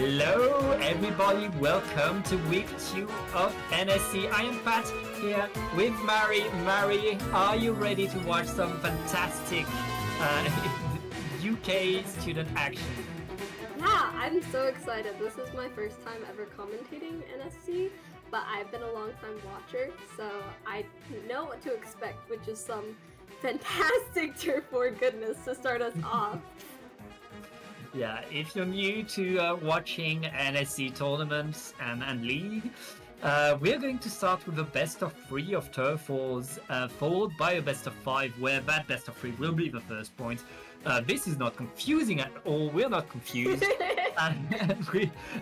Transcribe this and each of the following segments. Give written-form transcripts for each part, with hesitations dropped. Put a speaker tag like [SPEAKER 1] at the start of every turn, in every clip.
[SPEAKER 1] Hello everybody, welcome to week 2 of NSE. I am Pat here with Mari. Mari, are you ready to watch some fantastic UK student action?
[SPEAKER 2] Yeah, I'm so excited. This is my first time ever commentating NSC, but I've been a long time watcher, so I know what to expect, which is some fantastic Tier 4 goodness to start us off.
[SPEAKER 1] Yeah, if you're new to watching NSC tournaments and league, we're going to start with a best of 3 of Turf Wars, followed by a best of 5, where that best of 3 will be the first point. This is not confusing at all, we're not confused. and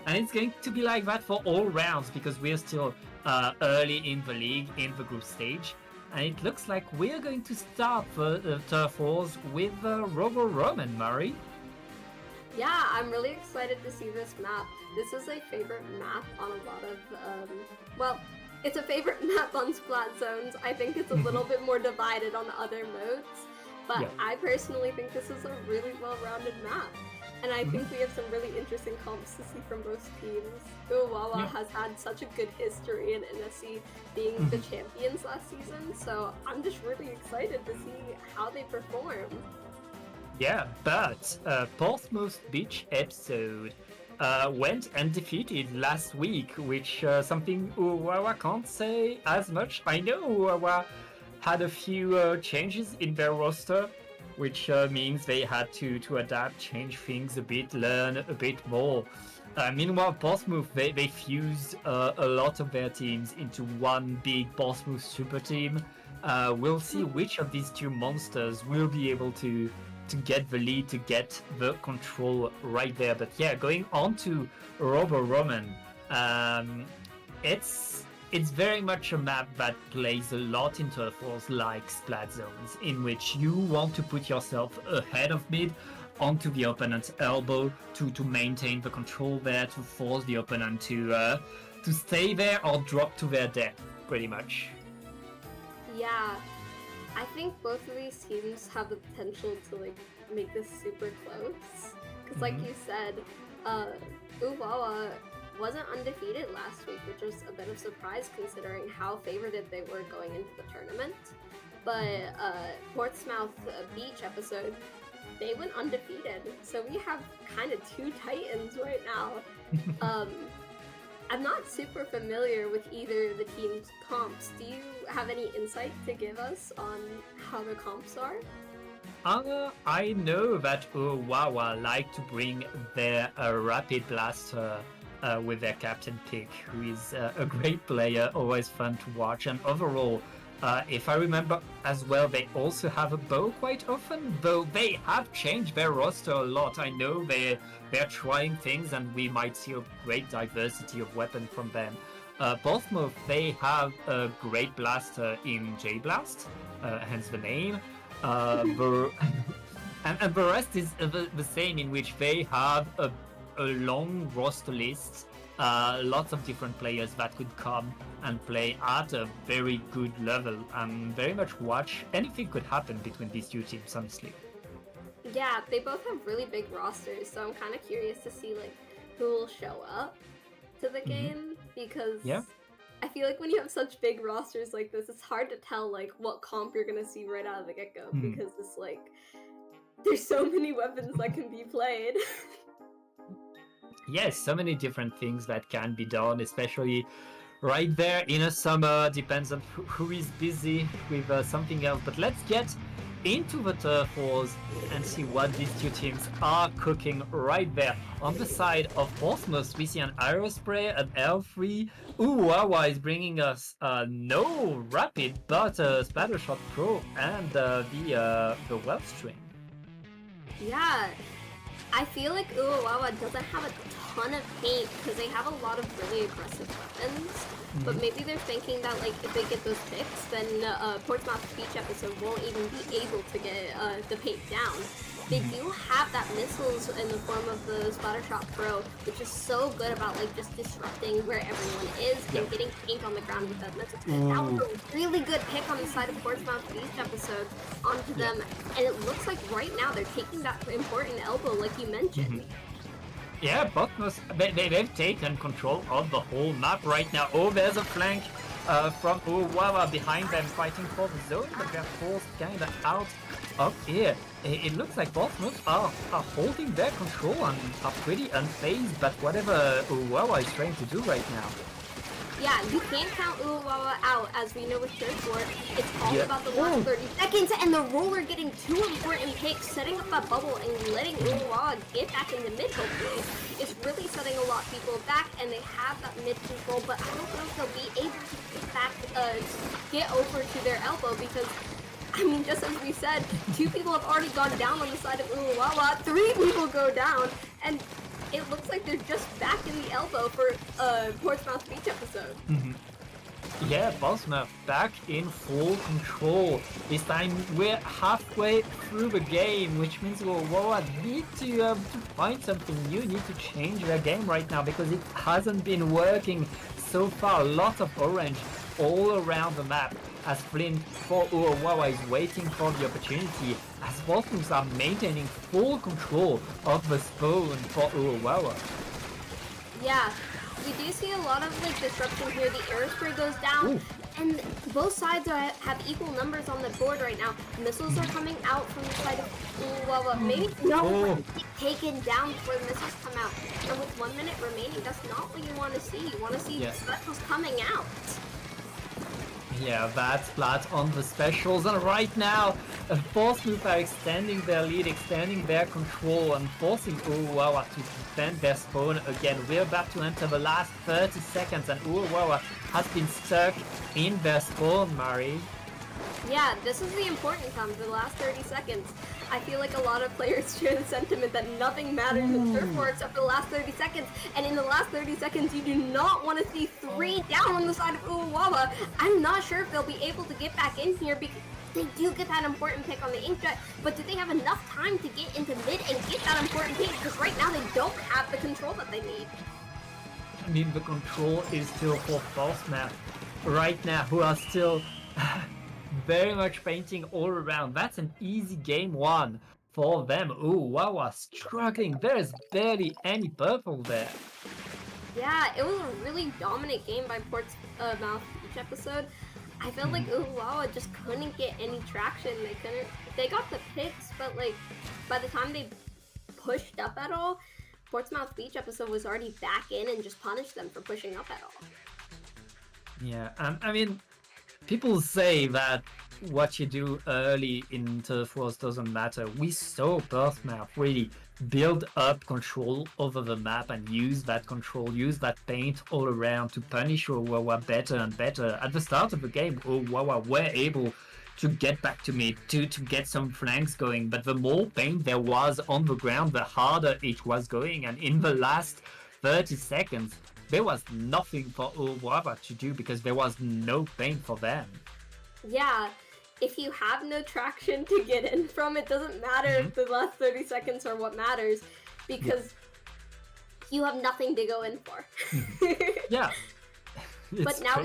[SPEAKER 1] it's going to be like that for all rounds, because we're still early in the league, in the group stage. And it looks like we're going to start the Turf Wars with Robo ROM-en, Mari.
[SPEAKER 2] Yeah, I'm really excited to see this map. This is a favorite map on a lot of, well, it's a favorite map on Splat zones. I think it's a little bit more divided on the other modes, but yeah. I personally think this is a really well-rounded map. And I think we have some really interesting comps to see from both teams. Uwawa has had such a good history in NSE being the champions last season, so I'm just really excited to see how they perform.
[SPEAKER 1] Yeah, but Portsmouth Beach episode went undefeated last week, which something Uwawa can't say as much. I know Uwawa had a few changes in their roster, which means they had to adapt, change things a bit, learn a bit more. Meanwhile, Portsmouth, they fused a lot of their teams into one big Portsmouth super team. We'll see which of these two monsters will be able to get the lead, to get the control right there. But yeah, going on to Robo ROM-en, it's very much a map that plays a lot in Turf Wars like Splat zones, in which you want to put yourself ahead of mid onto the opponent's elbow to maintain the control there, to force the opponent to stay there or drop to their death, pretty much.
[SPEAKER 2] Yeah, I think both of these teams have the potential to make this super close. Because like you said, Uwawa wasn't undefeated last week, which was a bit of a surprise considering how favorited they were going into the tournament. But Portsmouth Beach episode, they went undefeated. So we have kind of two titans right now. I'm not super familiar with either of the team's comps. Do you have any insight to give us on how the comps are?
[SPEAKER 1] I know that Uwawa like to bring their Rapid Blaster with their captain pick, who is a great player, always fun to watch, and overall, if I remember as well, they also have a bow quite often, though they have changed their roster a lot. I know they're trying things, and we might see a great diversity of weapons from them. Portsmouth, they have a great blaster in J-Blast, hence the name. And the rest is the same, in which they have a long roster list, lots of different players that could come and play at a very good level, and very much watch. Anything could happen between these two teams, honestly.
[SPEAKER 2] Yeah, they both have really big rosters, so I'm kind of curious to see who will show up to the game, because I feel like when you have such big rosters like this, it's hard to tell what comp you're gonna see right out of the get-go, because it's there's so many weapons that can be played.
[SPEAKER 1] Yes, so many different things that can be done, especially right there in a summer. Depends on who is busy with something else. But let's get into the Turf Wars and see what these two teams are cooking right there. On the side of Portsmouth, we see an Aerospray, an L3. Uwawa is bringing us no Rapid, but Splattershot Pro and the Wellstring.
[SPEAKER 2] Yeah, I feel like Uwawa doesn't have a ton of paint because they have a lot of really aggressive weapons, but maybe they're thinking that if they get those picks, then Portsmouth Beach episode won't even be able to get the paint down. They do have that missiles in the form of the Splattershot Pro, which is so good about just disrupting where everyone is and getting paint on the ground with that missile. That was a really good pick on the side of Portsmouth Beach episode onto them, and it looks like right now they're taking that important elbow like you mentioned.
[SPEAKER 1] Yeah, Botnos, they've taken control of the whole map right now. Oh, there's a flank from Uwawa behind them fighting for the zone, but they're forced kind of out of here. It looks like Botnos are holding their control and are pretty unfazed, but whatever Uwawa is trying to do right now.
[SPEAKER 2] Yeah, you can't count Uwawa out, as we know with Church War. It's all
[SPEAKER 1] Yeah.
[SPEAKER 2] about the last 30 seconds, and the roller getting two important picks, setting up that bubble and letting Uwawa get back in the mid, hopefully. It's really setting a lot of people back, and they have that mid control, but I don't know if they'll be able to get back, get over to their elbow, because I mean, just as we said, 2 people have already gone down on the side of Uwawa, 3 people go down, and it looks like they're just back in the elbow for Portsmouth Beach episode.
[SPEAKER 1] Yeah, Portsmouth back in full control. This time we're halfway through the game, which means Uwawa need to find something new, need to change their game right now because it hasn't been working so far. A lot of orange all around the map as Flint for Uwawa is waiting for the opportunity as Portsmouth are maintaining full control of the spawn for Uwawa.
[SPEAKER 2] Yeah, we do see a lot of like disruption here. The air spray goes down,
[SPEAKER 1] Ooh.
[SPEAKER 2] and both sides have equal numbers on the board right now. Missiles are coming out from the side of Uwawa. Maybe no, taken down before the missiles come out. And with 1 minute remaining, that's not what you want to see. You want to see the specials coming out.
[SPEAKER 1] Yeah, that's Splat on the specials, and right now, Portsmouth are extending their lead, extending their control, and forcing Uwawa to defend their spawn again. We're about to enter the last 30 seconds, and Uwawa has been stuck in their spawn, Mari.
[SPEAKER 2] Yeah, this is the important time, the last 30 seconds. I feel like a lot of players share the sentiment that nothing matters in Surf War except for the last 30 seconds. And in the last 30 seconds, you do not want to see 3 down on the side of Uwawa. I'm not sure if they'll be able to get back in here because they do get that important pick on the inkjet, but do they have enough time to get into mid and get that important pick? Because right now they don't have the control that they need.
[SPEAKER 1] I mean, the control is still for Portsmouth right now, who are still very much painting all around. That's an easy game 1 for them. Uwawa struggling. There's barely any purple there.
[SPEAKER 2] Yeah, it was a really dominant game by Portsmouth each episode. I felt like Uwawa just couldn't get any traction. They got the picks, but like by the time they pushed up at all, Portsmouth Beach episode was already back in and just punished them for pushing up at all.
[SPEAKER 1] Yeah, I mean, people say that what you do early in Turf Wars doesn't matter. We saw Portsmouth really build up control over the map and use that control, use that paint all around to punish Uwawa better and better. At the start of the game, Uwawa were able to get back to mid, to get some flanks going, but the more paint there was on the ground, the harder it was going, and in the last 30 seconds, there was nothing for Uwawa to do because there was no paint for them.
[SPEAKER 2] Yeah, if you have no traction to get in from, it doesn't matter if the last 30 seconds are what matters, because you have nothing to go in for.
[SPEAKER 1] Yeah.
[SPEAKER 2] But now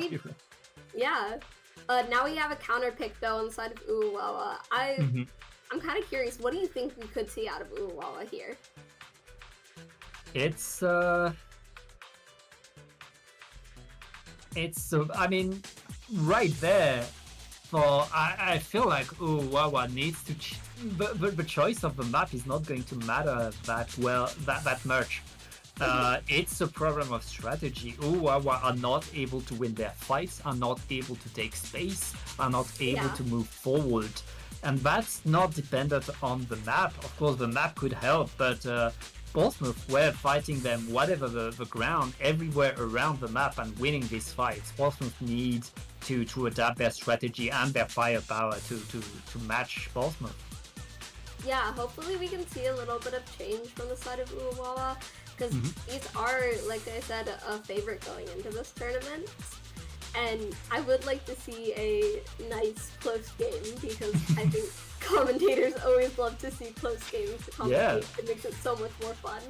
[SPEAKER 2] now we have a counter pick though on the side of Uwawa. I'm kind of curious, what do you think we could see out of Uwawa here?
[SPEAKER 1] It's I mean, right there. For I feel like Uwawa needs to. The choice of the map is not going to matter that much. It's a problem of strategy. Uwawa are not able to win their fights, are not able to take space, are not able to move forward, and that's not dependent on the map. Of course, the map could help, but Portsmouth were fighting them whatever the ground, everywhere around the map and winning these fights. Portsmouth needs to adapt their strategy and their firepower to match Portsmouth.
[SPEAKER 2] Yeah, hopefully we can see a little bit of change from the side of Uwawa, because these are, like I said, a favorite going into this tournament. And I would like to see a nice close game, because I think commentators always love to see close games to commentate. It makes it so much more fun.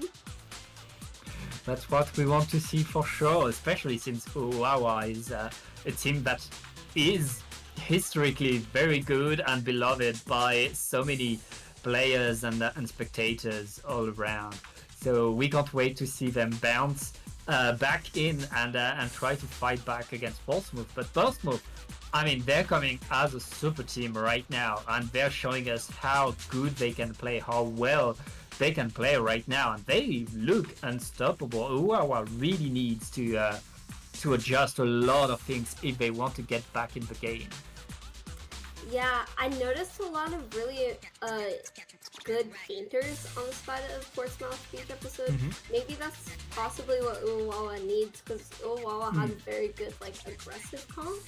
[SPEAKER 1] That's what we want to see for sure, especially since Uwawa is a team that is historically very good and beloved by so many players and spectators all around. So we can't wait to see them bounce back in and try to fight back against Portsmouth. But Portsmouth, I mean, they're coming as a super team right now, and they're showing us how good they can play, how well they can play right now, and they look unstoppable. Uwawa really needs to adjust a lot of things if they want to get back in the game.
[SPEAKER 2] Yeah, I noticed a lot of really good painters on the Splat of Portsmouth Beach episode. Maybe that's possibly what Uwawa needs, because Uwawa has very good like aggressive comp.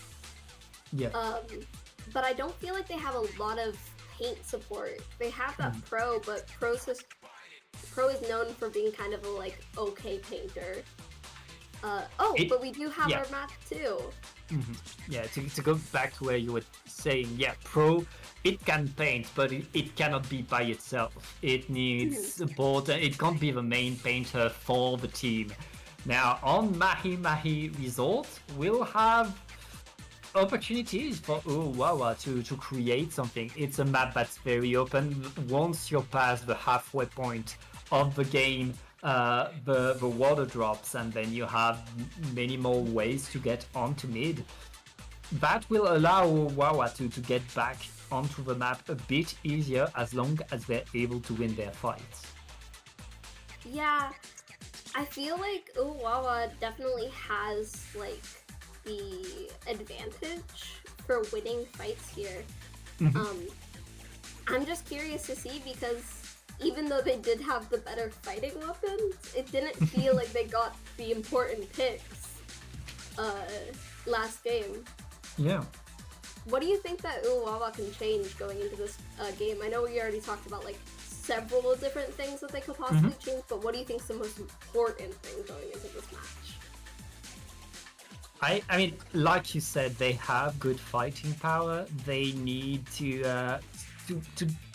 [SPEAKER 1] Yeah.
[SPEAKER 2] But I don't feel like they have a lot of paint support. They have that Pro, but Pro is known for being kind of a like okay painter. But we do have our map too.
[SPEAKER 1] Yeah, to go back to where you were saying, yeah, Pro, it can paint, but it cannot be by itself. It needs support, and it can't be the main painter for the team. Now, on Mahi-Mahi Resort, we'll have opportunities for Uwawa to create something. It's a map that's very open. Once you're past the halfway point of the game, the water drops, and then you have many more ways to get onto mid. That will allow Uwawa to get back onto the map a bit easier, as long as they're able to win their fights.
[SPEAKER 2] Yeah, I feel like Uwawa definitely has like the advantage for winning fights here. I'm just curious to see, because even though they did have the better fighting weapons, it didn't feel like they got the important picks last game.
[SPEAKER 1] Yeah.
[SPEAKER 2] What do you think that Uwawa can change going into this game? I know we already talked about like several different things that they could possibly change, but what do you think is the most important thing going into this match?
[SPEAKER 1] I mean, like you said, they have good fighting power. They need to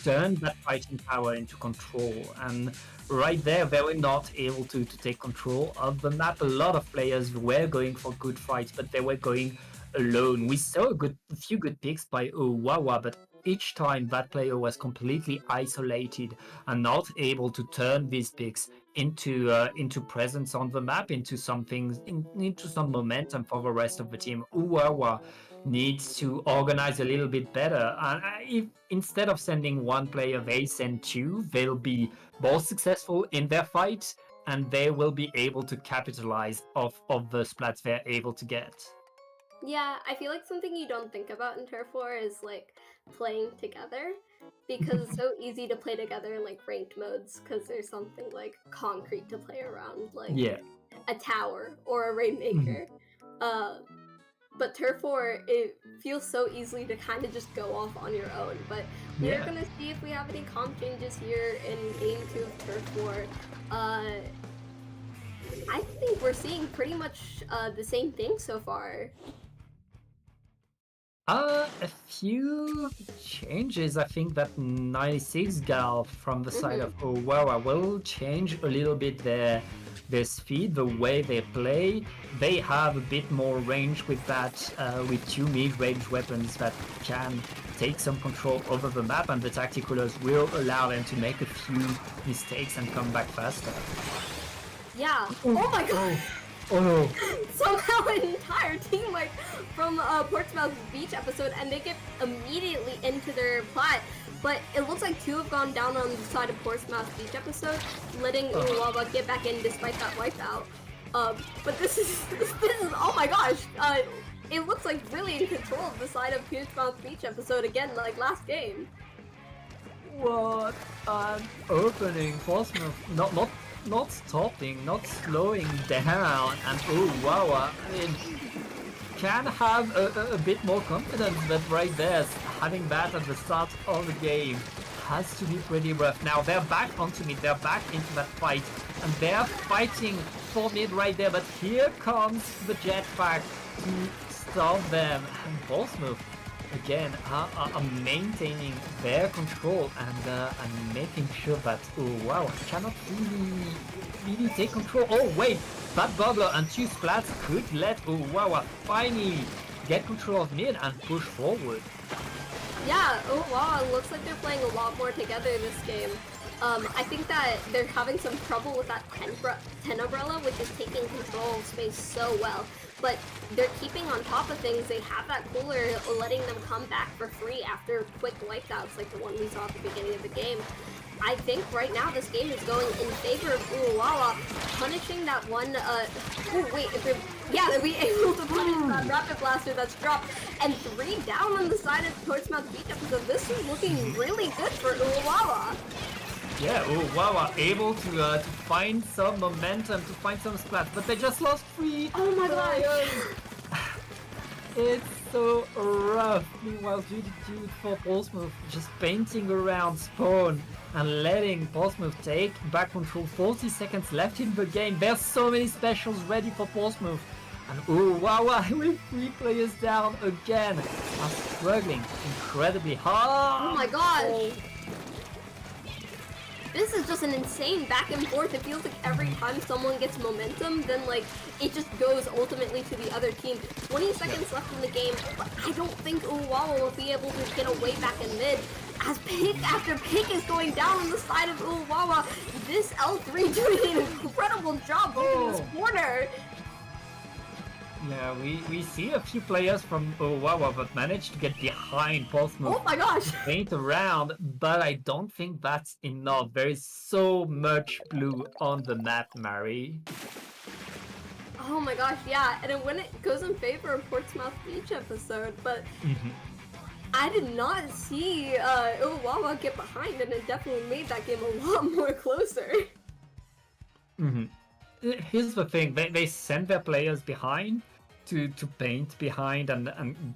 [SPEAKER 1] turn that fighting power into control, and right there they were not able to take control of the map. A lot of players were going for good fights, but they were going alone. We saw a few good picks by Uwawa, but each time that player was completely isolated and not able to turn these picks into presence on the map, into something, into some momentum for the rest of the team. Uwawa needs to organize a little bit better, and if instead of sending one player they send two, they'll be more successful in their fight, and they will be able to capitalize of the splats they're able to get.
[SPEAKER 2] Yeah, I feel like something you don't think about in Turf War is like playing together, because it's so easy to play together in like ranked modes, because there's something like concrete to play around, like a tower or a rainmaker. But Turf War, it feels so easily to kind of just go off on your own. But we're gonna see if we have any comp changes here in Game 2 of Turf War. I think we're seeing pretty much the same thing so far.
[SPEAKER 1] A few changes. I think that 96 gal from the side of Uwawa will change a little bit their speed, the way they play. They have a bit more range with that, with two mid-range weapons that can take some control over the map, and the tacticalers will allow them to make a few mistakes and come back faster.
[SPEAKER 2] Yeah. Oh my god!
[SPEAKER 1] Oh no!
[SPEAKER 2] Somehow an entire team like from Portsmouth Beach episode, and they get immediately into their plot. But it looks like two have gone down on the side of Portsmouth Beach episode, letting Uwawa get back in despite that wipeout. But this is oh my gosh! It looks like really in control of the side of Portsmouth Beach episode again, like last game.
[SPEAKER 1] What an opening! Portsmouth not stopping, not slowing down, and Uwawa, I mean, can have a bit more confidence, but right there, having that at the start of the game has to be pretty rough. Now they're back onto mid, they're back into that fight, and they're fighting for mid right there, but here comes the jetpack to stop them, and Portsmouth again are maintaining their control and making sure that Uwawa cannot really take control. Oh wait, that bubbler and two splats could let Uwawa finally get control of mid and push forward.
[SPEAKER 2] Yeah, Uwawa looks like they're playing a lot more together this game. I think that they're having some trouble with that 10 umbrella, which is taking control of space so well. But they're keeping on top of things. They have that cooler letting them come back for free after quick wipeouts like the one we saw at the beginning of the game. I think right now this game is going in favor of Uwawa, punishing that one, they'll be able to punish that Rapid Blaster that's dropped, and 3 down on the side of Portsmouth Beach episode. This is looking really good for Uwawa.
[SPEAKER 1] Yeah, Uwawa able to find some momentum, to find some splats, but they just lost 3
[SPEAKER 2] Oh my
[SPEAKER 1] players. It's so rough. Meanwhile, GG for Portsmouth just painting around spawn and letting Portsmouth take back control. 40 seconds left in the game. There's so many specials ready for Portsmouth. And Uwawa with 3 players down again are struggling incredibly hard.
[SPEAKER 2] Oh my gosh. This is just an insane back and forth. It feels like every time someone gets momentum, then like it just goes ultimately to the other team. 20 seconds left in the game, but I don't think Uwawa will be able to get away back in mid. As pick after pick is going down on the side of Uwawa, this L3 doing an incredible job holding this corner.
[SPEAKER 1] Yeah, we see a few players from Uwawa that managed to get behind Portsmouth.
[SPEAKER 2] Oh my gosh!
[SPEAKER 1] Paint around, but I don't think that's enough. There is so much blue on the map, Mari.
[SPEAKER 2] Oh my gosh, yeah, and when it goes in favor of Portsmouth Beach episode, but I did not see Uwawa get behind, and it definitely made that game a lot more closer.
[SPEAKER 1] Here's the thing, they send their players behind to paint behind and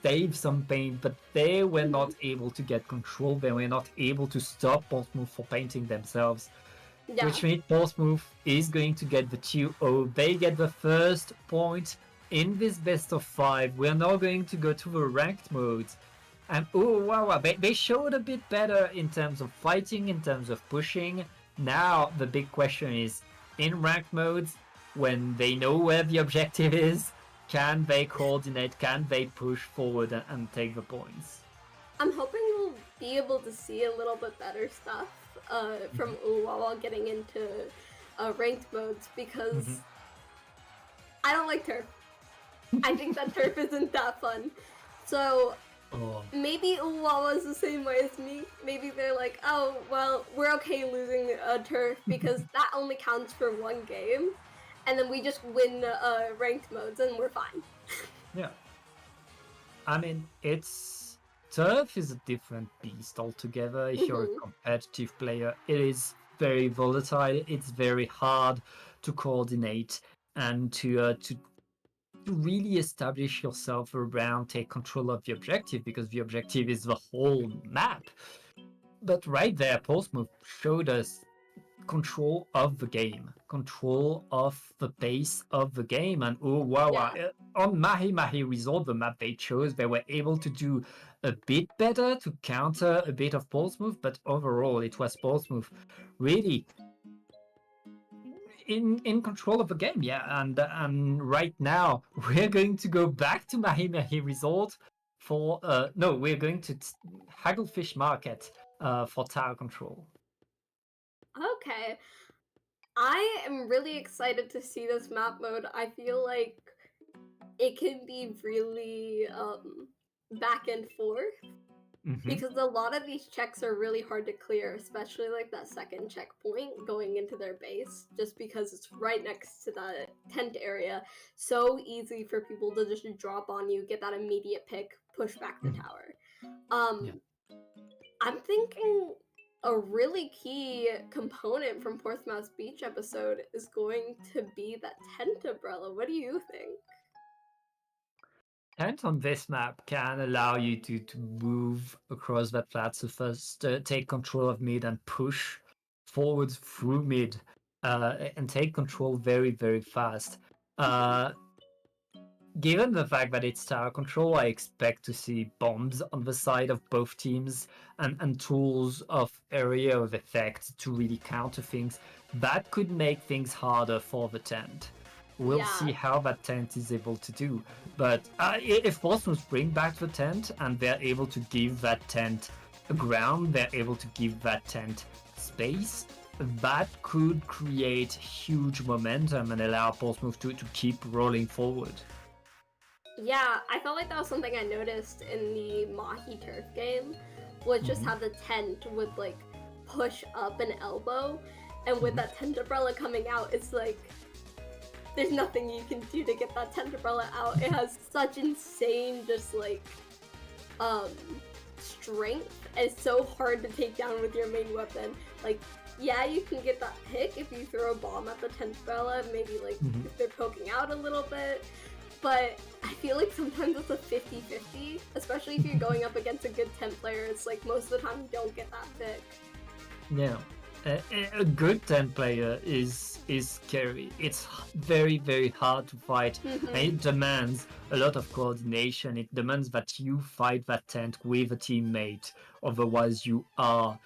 [SPEAKER 1] save some paint, but they were not able to get control. They were not able to stop Portsmouth for painting themselves. Yeah. Which means Portsmouth is going to get the 2-0. They get the first point in this best of 5. We're now going to go to the ranked modes. And they showed a bit better in terms of fighting, in terms of pushing. Now the big question is, in ranked modes, when they know where the objective is, can they coordinate, can they push forward and take the points?
[SPEAKER 2] I'm hoping we'll be able to see a little bit better stuff from Uwawa getting into ranked modes, because I don't like turf. I think that turf isn't that fun. So maybe Uwawa is the same way as me. Maybe they're like, oh, well, we're okay losing turf because that only counts for 1 game. And then we just win ranked modes and we're fine.
[SPEAKER 1] Yeah. I mean, turf is a different beast altogether. If you're a competitive player, it is very volatile. It's very hard to coordinate and to really establish yourself around, take control of the objective, because the objective is the whole map. But right there, Portsmouth showed us control of the game, control of the pace of the game, and on Mahi-Mahi Resort, the map they chose, they were able to do a bit better to counter a bit of Portsmouth, but overall it was Portsmouth really in control of the game, and right now we're going to go back to Mahi-Mahi Resort for we're going to Hagglefish Market for tower control.
[SPEAKER 2] Okay, I am really excited to see this map mode. I feel like it can be really back and forth. Because a lot of these checks are really hard to clear, especially like that second checkpoint going into their base, just because it's right next to the tent area. So easy for people to just drop on you, get that immediate pick, push back the tower. I'm thinking a really key component from Portsmouth Beach episode is going to be that tent umbrella. What do you think?
[SPEAKER 1] Tent on this map can allow you to move across that flat surface, take control of mid and push forwards through mid, and take control very, very fast. Given the fact that it's tower control, I expect to see bombs on the side of both teams and tools of area of effect to really counter things. That could make things harder for the tent. We'll see how that tent is able to do. But if Portsmouth bring back the tent and they're able to give that tent ground, they're able to give that tent space. That could create huge momentum and allow Portsmouth to keep rolling forward.
[SPEAKER 2] Yeah, I felt like that was something I noticed in the Mahi turf game, was just how the tent would like push up an elbow, and with that tent umbrella coming out, it's like there's nothing you can do to get that tent umbrella out. It has such insane just like strength, and it's so hard to take down with your main weapon. Like, yeah, you can get that pick if you throw a bomb at the tent umbrella, maybe like if they're poking out a little bit. But I feel like sometimes it's a 50-50, especially if you're going up against a good 10 player. It's like most of the time you don't get that pick.
[SPEAKER 1] Yeah, a good 10 player is scary. It's very, very hard to fight, and it demands a lot of coordination. It demands that you fight that tent with a teammate, otherwise you are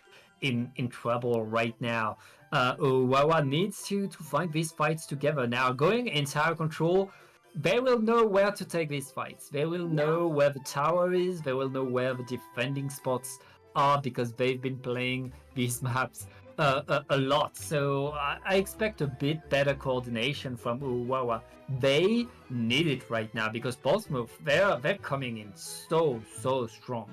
[SPEAKER 1] in trouble right now. Wawa needs to find these fights together. Now, going in tower control, they will know where to take these fights. They will know where the tower is. They will know where the defending spots are, because they've been playing these maps a lot. So I expect a bit better coordination from Uwawa. They need it right now because Portsmouth, they're coming in so strong.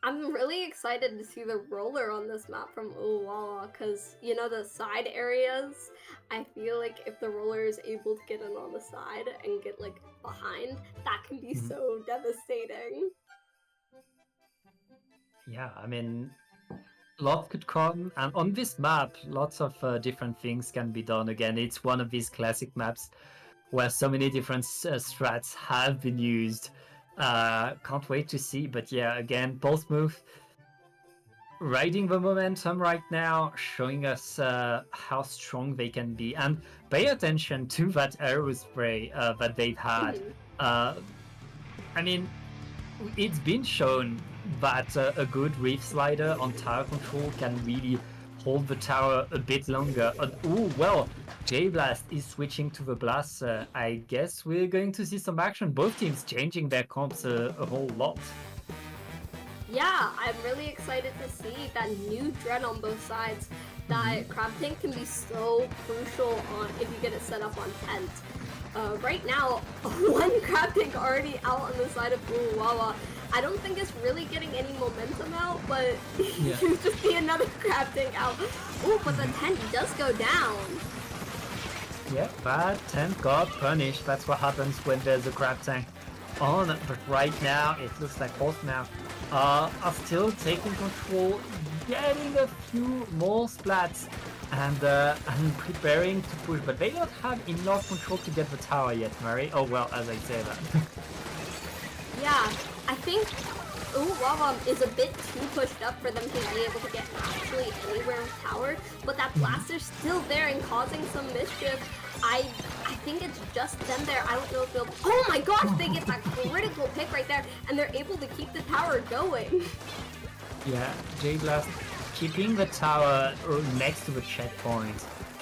[SPEAKER 2] I'm really excited to see the roller on this map from Uwawa, because, you know, the side areas, I feel like if the roller is able to get in on the side and get, like, behind, that can be so devastating.
[SPEAKER 1] Yeah, I mean, lots could come, and on this map, lots of different things can be done. Again, it's one of these classic maps where so many different strats have been used. Can't wait to see. But yeah, again, Portsmouth riding the momentum right now, showing us how strong they can be. And pay attention to that arrow spray that they've had. I mean, it's been shown that a good reef slider on tower control can really hold the tower a bit longer. Oh, well, J-Blast is switching to the blaster. I guess we're going to see some action. Both teams changing their comps a whole lot.
[SPEAKER 2] Yeah, I'm really excited to see that new dread on both sides. That crab tank can be so crucial on if you get it set up on tent. Right now, one crab tank already out on the side of Uwawa. I don't think it's really getting any momentum out, but you just see another crab tank out. Oh, but the tent does go down.
[SPEAKER 1] Yeah, that tent got punished. That's what happens when there's a crab tank on. But right now, it looks like Portsmouth are still taking control, getting a few more splats, and preparing to push. But they don't have enough control to get the tower yet, Murray. Oh, well, as I say that.
[SPEAKER 2] Yeah, I think Uwawa is a bit too pushed up for them to be able to get actually anywhere with tower, but that blaster's still there and causing some mischief. I think it's just them there. I don't know if they'll... Oh my gosh, they get that critical pick right there, and they're able to keep the tower going.
[SPEAKER 1] Yeah, J-Blast keeping the tower next to the checkpoint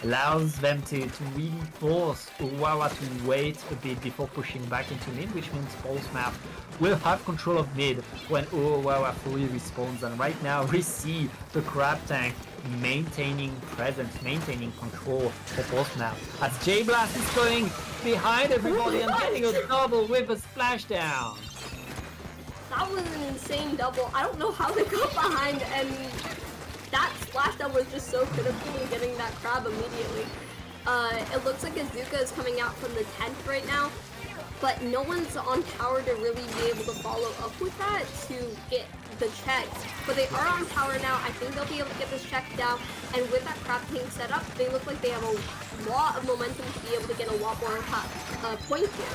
[SPEAKER 1] allows them to really force Uwawa to wait a bit before pushing back into mid, which means Portsmouth will have control of mid when Uwawa fully respawns. And right now we see the crab tank maintaining presence, maintaining control for Portsmouth, as J-Blast is going behind everybody and getting a double with a splashdown.
[SPEAKER 2] That was an insane double. I don't know how they got behind, and that splashdown was just so critical in getting that crab immediately. It looks like Azuka is coming out from the tent right now, but no one's on tower to really be able to follow up with that to get the checks. But they are on tower now. I think they'll be able to get this check down, and with that crab tank set up, they look like they have a lot of momentum to be able to get a lot more points here.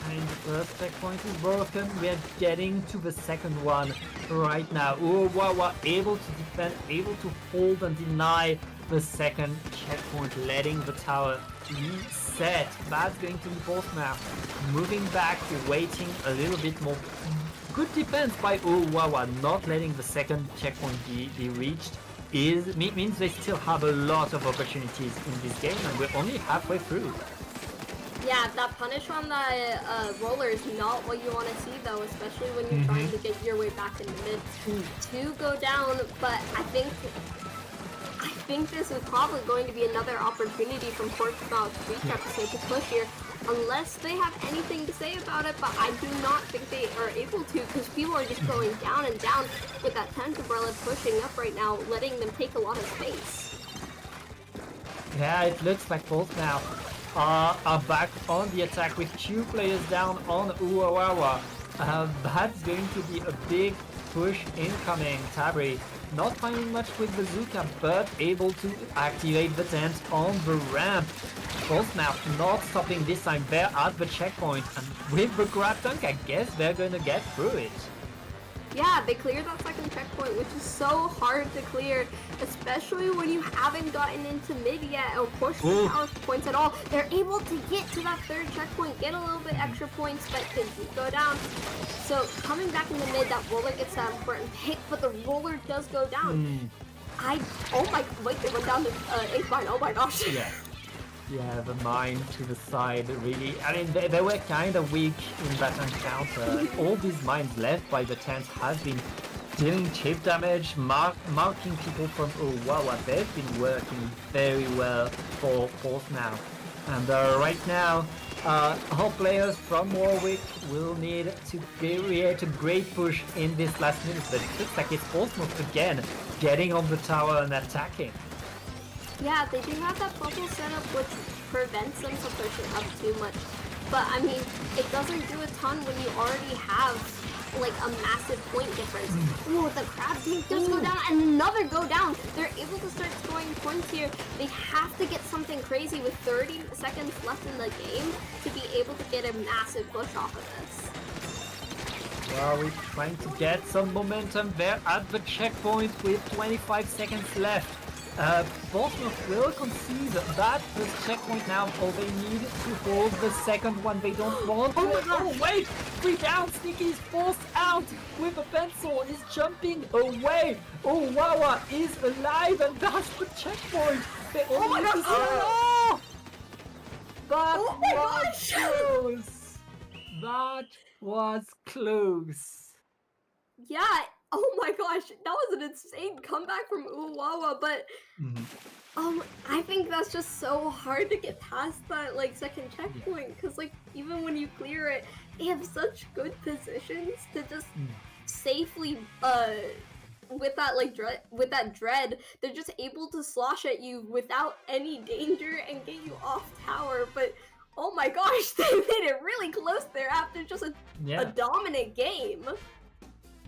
[SPEAKER 1] And the first checkpoint is broken. We are getting to the second one right now. Uwawa able to defend, able to hold and deny the second checkpoint, letting the tower reset. That's going to be Portsmouth moving back, waiting a little bit more. Good defense by Uwawa, not letting the second checkpoint be reached. Means they still have a lot of opportunities in this game, and we're only halfway through.
[SPEAKER 2] Yeah, that punish on the roller is not what you want to see though, especially when you're trying to get your way back in the mid to go down. But I think this is probably going to be another opportunity from Portsmouth Week episode to push here, unless they have anything to say about it. But I do not think they are able to, because people are just going down and down with that 10th umbrella pushing up right now, letting them take a lot of space.
[SPEAKER 1] Yeah, it looks like both now are back on the attack with 2 players down on Uwawa. That's going to be a big push incoming. Tabri not finding much with Bazooka, but able to activate the tent on the ramp. Both now not stopping this time. They're at the checkpoint, and with the grab tank, I guess they're gonna get through it.
[SPEAKER 2] Yeah, they cleared that second checkpoint, which is so hard to clear, especially when you haven't gotten into mid yet or pushed the power points at all. They're able to get to that third checkpoint, get a little bit extra points, but they do go down. So coming back in the mid, that roller gets that important pick, but the roller does go down. Wait, they went down to 8 mine, oh my gosh.
[SPEAKER 1] Yeah, the mine to the side, really. I mean, they were kind of weak in that encounter. All these mines left by the tent has been dealing chip damage, marking people from Uwawa. They've been working very well for both now. And right now, all players from Warwick will need to create a great push in this last minute, but it looks like it's Portsmouth again getting on the tower and attacking.
[SPEAKER 2] Yeah, they do have that bubble setup, which prevents them from pushing up too much. But I mean, it doesn't do a ton when you already have like a massive point difference. Ooh, the crab tank does go down and another go down. They're able to start scoring points here. They have to get something crazy with 30 seconds left in the game to be able to get a massive push off of this.
[SPEAKER 1] Well, we're trying to get some momentum there at the checkpoint with 25 seconds left. Portsmouth will concede that first checkpoint now. All they need to hold the second one. They don't want to. Oh wait! 3 down. Sneaky is forced out with a pencil. He's jumping away. Oh, Wawa is alive, and that's the checkpoint. They only need to say, that was close. That was close.
[SPEAKER 2] Yeah. Oh my gosh, that was an insane comeback from Uwawa, but I think that's just so hard to get past that like second checkpoint, because like even when you clear it, they have such good positions to just safely with that like dread, they're just able to slosh at you without any danger and get you off tower. But oh my gosh, they made it really close there after just a dominant game.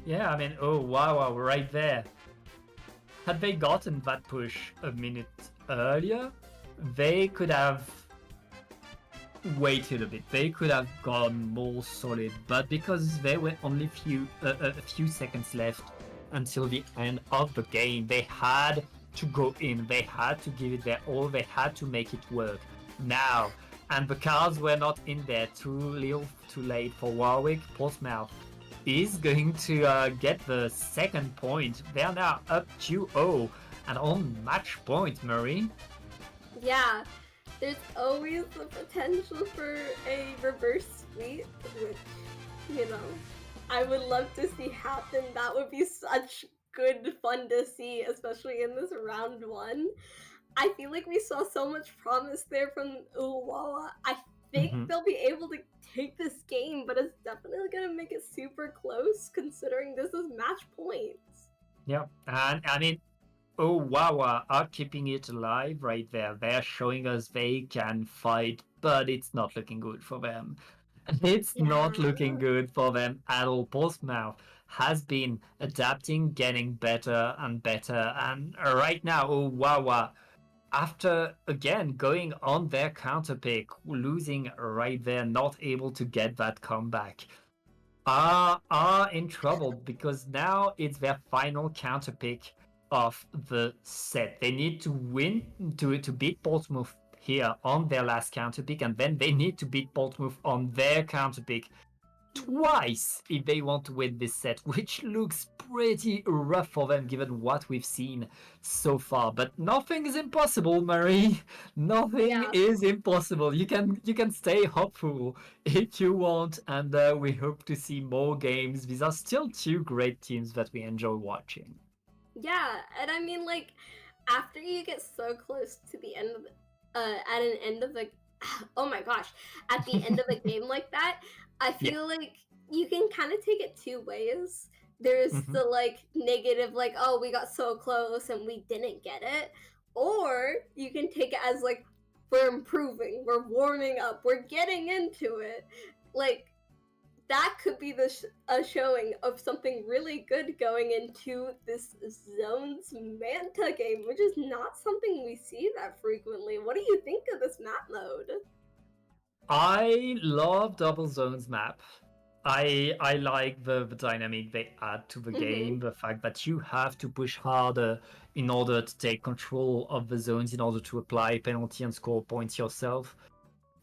[SPEAKER 1] Yeah, I mean, oh wow, right there. Had they gotten that push a minute earlier, they could have waited a bit. They could have gone more solid, but because there were only a few seconds left until the end of the game, they had to go in. They had to give it their all. They had to make it work now. And the cards were not in there. Too little, too late for Warwick. Portsmouth is going to get the second point. They are now up 2-0 and on match point, Marie.
[SPEAKER 2] Yeah, there's always the potential for a reverse sweep, which, you know, I would love to see happen. That would be such good fun to see, especially in this round 1. I feel like we saw so much promise there from Uwawa. I think they'll be able to take this game, but it's definitely going to make it super close considering this is match points.
[SPEAKER 1] Yeah, and I mean, Wawa are keeping it alive right there. They're showing us they can fight, but it's not looking good for them. It's not looking good for them at all. Portsmouth has been adapting, getting better and better, and right now, Wawa, after again going on their counter pick, losing right there, not able to get that comeback, are in trouble because now it's their final counter pick of the set. They need to win to beat Portsmouth here on their last counter pick, and then they need to beat Portsmouth on their counter pick twice if they want to win this set, which looks pretty rough for them given what we've seen so far. But nothing is impossible, Marie. Nothing
[SPEAKER 2] Yeah.
[SPEAKER 1] is impossible. You can stay hopeful if you want, and we hope to see more games. These are still two great teams that we enjoy watching.
[SPEAKER 2] Yeah, and I mean, like, after you get so close to the end of at an end of the oh my gosh, at the end of a game like that, I
[SPEAKER 1] Yeah.
[SPEAKER 2] feel like you can kind of take it two ways. There's
[SPEAKER 1] Mhm.
[SPEAKER 2] the like negative, like, oh, we got so close and we didn't get it, or you can take it as like we're improving, we're warming up, we're getting into it. Like, that could be a showing of something really good going into this Zones Manta game, which is not something we see that frequently. What do you think of this map mode?
[SPEAKER 1] I love Double Zones map. I like the dynamic they add to the game, the fact that you have to push harder in order to take control of the zones, in order to apply penalty and score points yourself.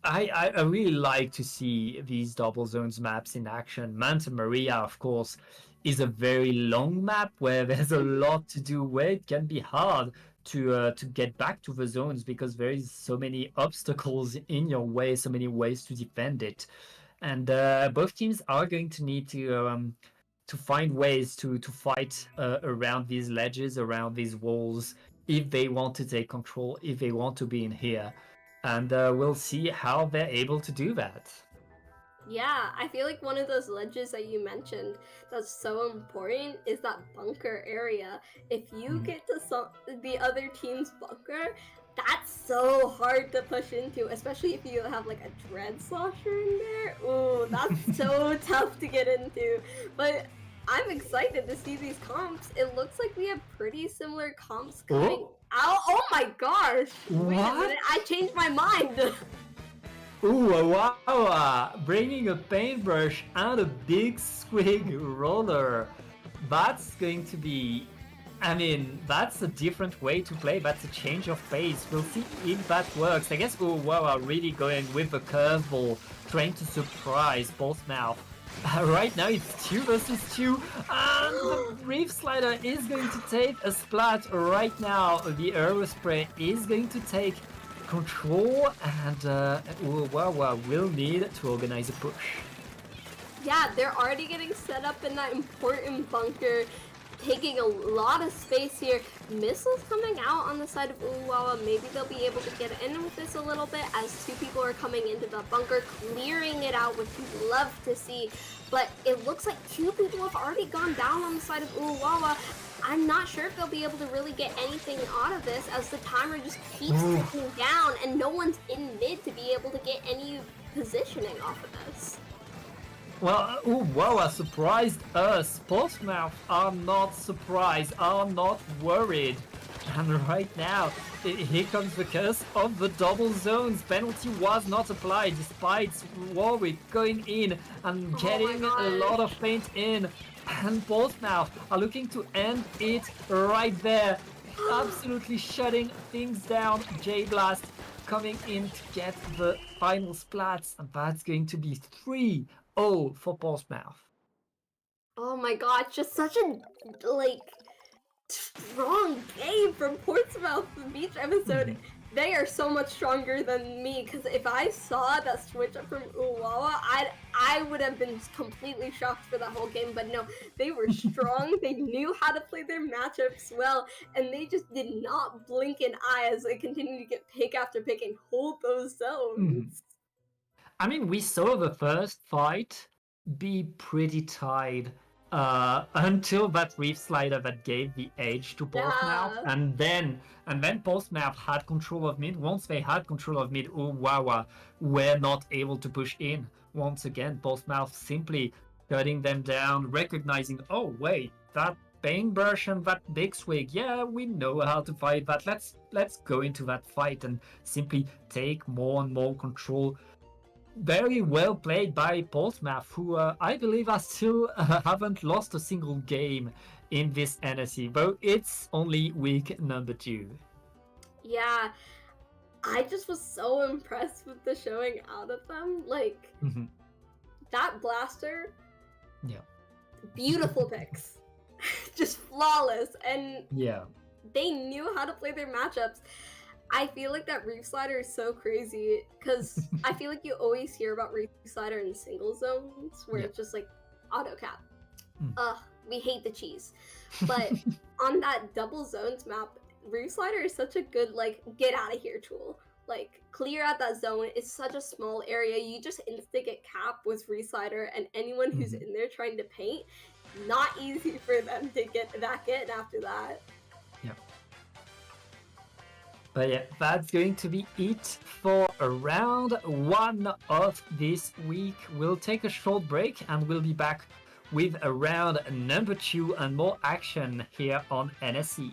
[SPEAKER 1] I really like to see these double zones maps in action. Manta Maria, of course, is a very long map where there's a lot to do, where it can be hard to get back to the zones because there is so many obstacles in your way, so many ways to defend it. And both teams are going to need to find ways to fight around these ledges, around these walls, if they want to take control, if they want to be in here. And we'll see how they're able to do that.
[SPEAKER 2] Yeah, I feel like one of those ledges that you mentioned that's so important is that bunker area. If you get to the other team's bunker, that's so hard to push into, especially if you have like a dread slosher in there. Ooh, that's so tough to get into. But I'm excited to see these comps. It looks like we have pretty similar comps coming out. Oh my gosh! Wait a minute, I changed my mind.
[SPEAKER 1] Ooh, wow! Bringing a paintbrush and a big swig roller. That's going to be. I mean, that's a different way to play. That's a change of pace. We'll see if that works. I guess Uwawa really going with a curveball, trying to surprise Portsmouth. Right now it's 2 versus 2, and the Reef Slider is going to take a splat right now. The Aerospray is going to take control, and Uwawa will need to organize a push.
[SPEAKER 2] Yeah, they're already getting set up in that important bunker, taking a lot of space here. Missiles coming out on the side of Uwawa. Maybe they'll be able to get in with this a little bit as two people are coming into the bunker, clearing it out, which we'd love to see. But it looks like two people have already gone down on the side of Uwawa. I'm not sure if they'll be able to really get anything out of this as the timer just keeps ticking down and no one's in mid to be able to get any positioning off of this.
[SPEAKER 1] Well, Uwawa surprised us. Portsmouth are not surprised, are not worried. And right now, here comes the curse of the double zones. Penalty was not applied despite Warwick going in and getting a lot of paint in. And Portsmouth are looking to end it right there. Absolutely shutting things down. J-Blast coming in to get the final splats. And that's going to be 3-0 for Portsmouth.
[SPEAKER 2] Oh my god, just such a, like, strong game from Portsmouth Beach episode. They are so much stronger than me, because if I saw that switch up from Uwawa, I would have been completely shocked for that whole game, but no, they were strong, they knew how to play their matchups well, and they just did not blink an eye as they continued to get pick after pick and hold those zones.
[SPEAKER 1] I mean, we saw the first fight be pretty tied until that Reef Slider that gave the edge to Portsmouth, and then Portsmouth had control of mid. Once they had control of mid, Uwawa were not able to push in. Once again, Portsmouth simply cutting them down, recognizing, oh wait, that paintbrush and that big swig, yeah, we know how to fight that. Let's go into that fight and simply take more and more control. Very well played by Portsmouth, who I believe are still haven't lost a single game in this NSE, though it's only week number 2.
[SPEAKER 2] Yeah, I just was so impressed with the showing out of them. Like, that blaster,
[SPEAKER 1] Yeah.
[SPEAKER 2] beautiful picks. Just flawless. And
[SPEAKER 1] Yeah.
[SPEAKER 2] they knew how to play their matchups. I feel like that Reef Slider is so crazy because I feel like you always hear about Reef Slider in single zones where it's just like auto cap. Ugh, we hate the cheese. But on that double zones map, Reef Slider is such a good like get out of here tool. Like clear out that zone is such a small area. You just insta get cap with Reef Slider, and anyone who's in there trying to paint, not easy for them to get back in after that.
[SPEAKER 1] Yeah. But yeah, that's going to be it for round 1 of this week. We'll take a short break and we'll be back with round number 2 and more action here on NSE.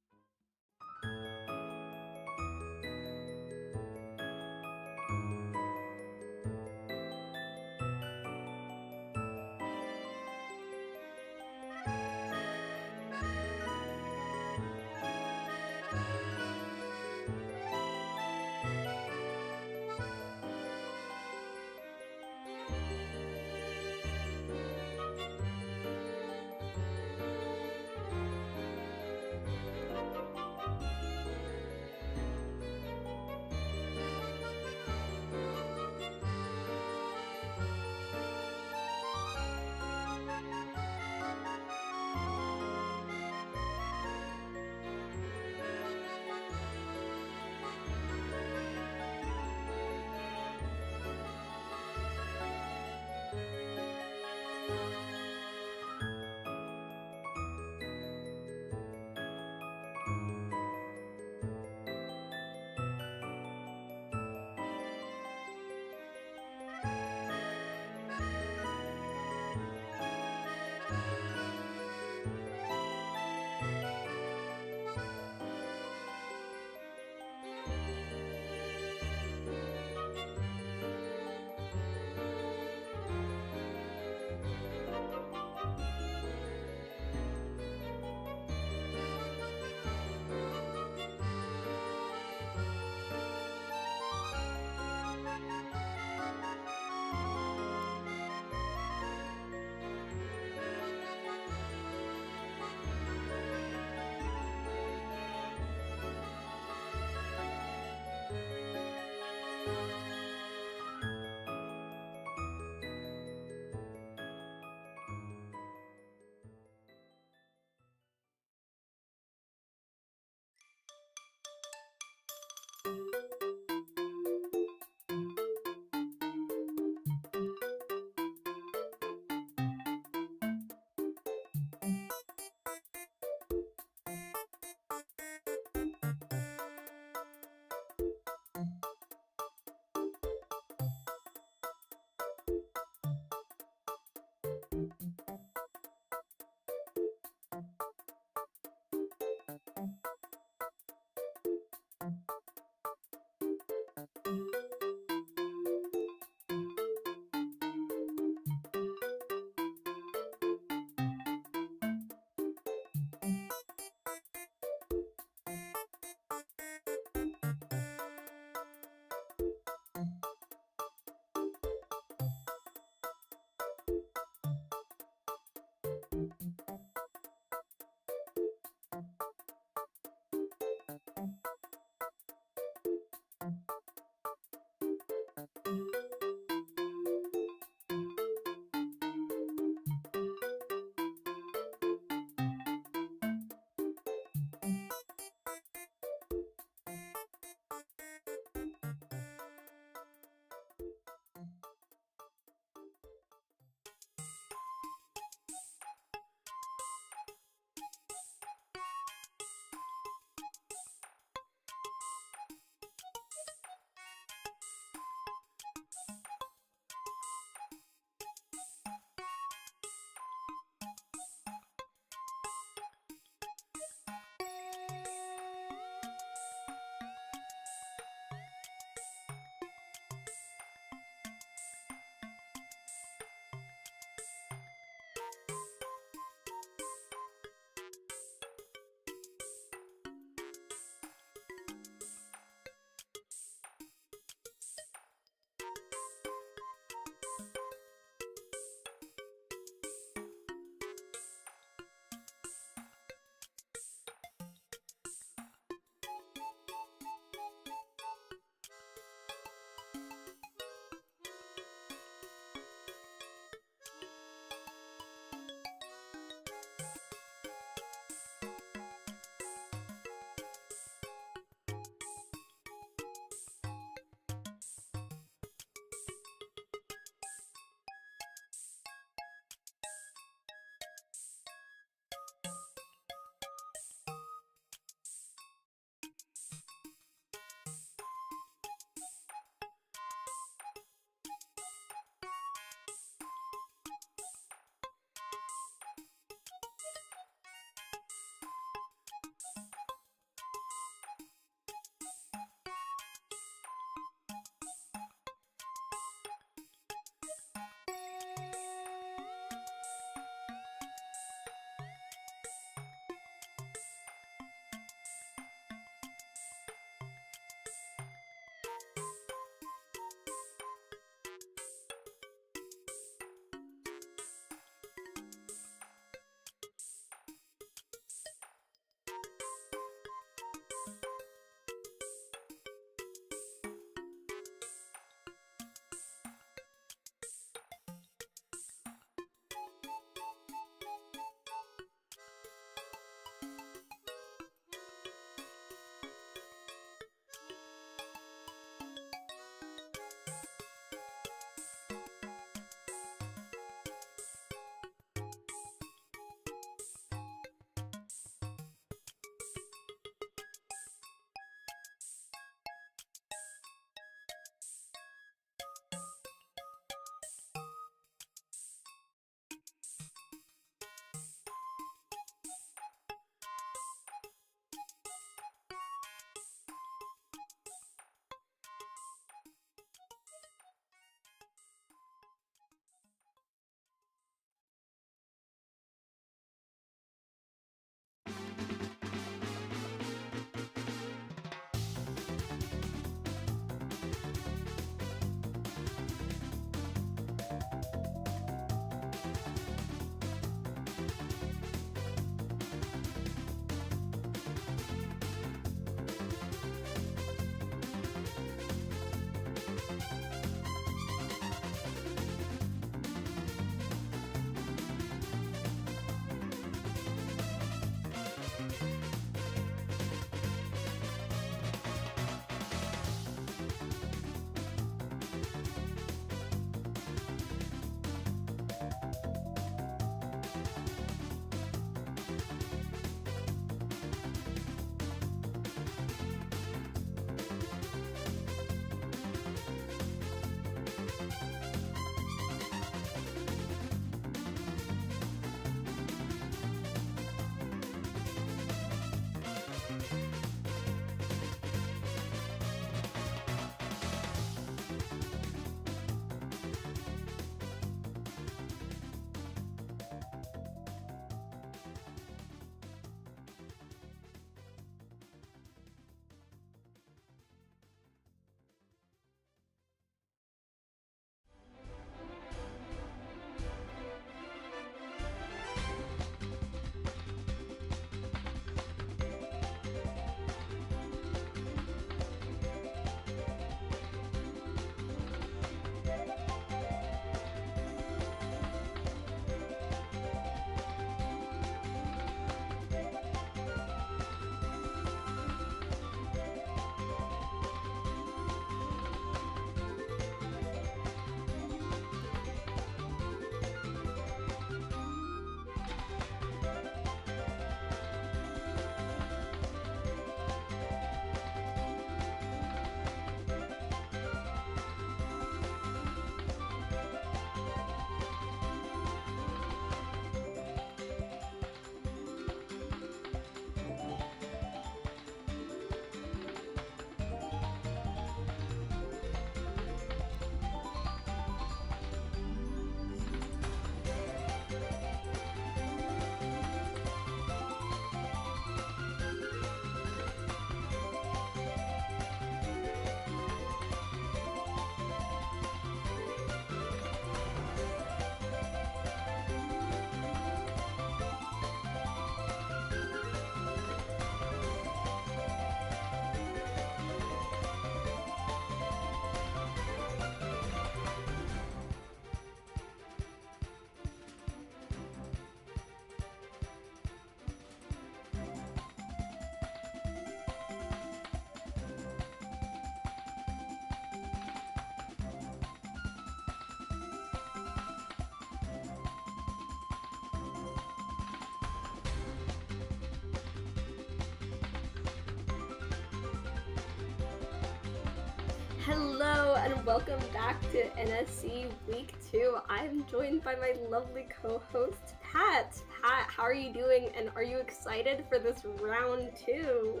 [SPEAKER 2] Hello and welcome back to NSE Week 2. I'm joined by my lovely co-host, Pat. Pat, how are you doing and are you excited for this round 2?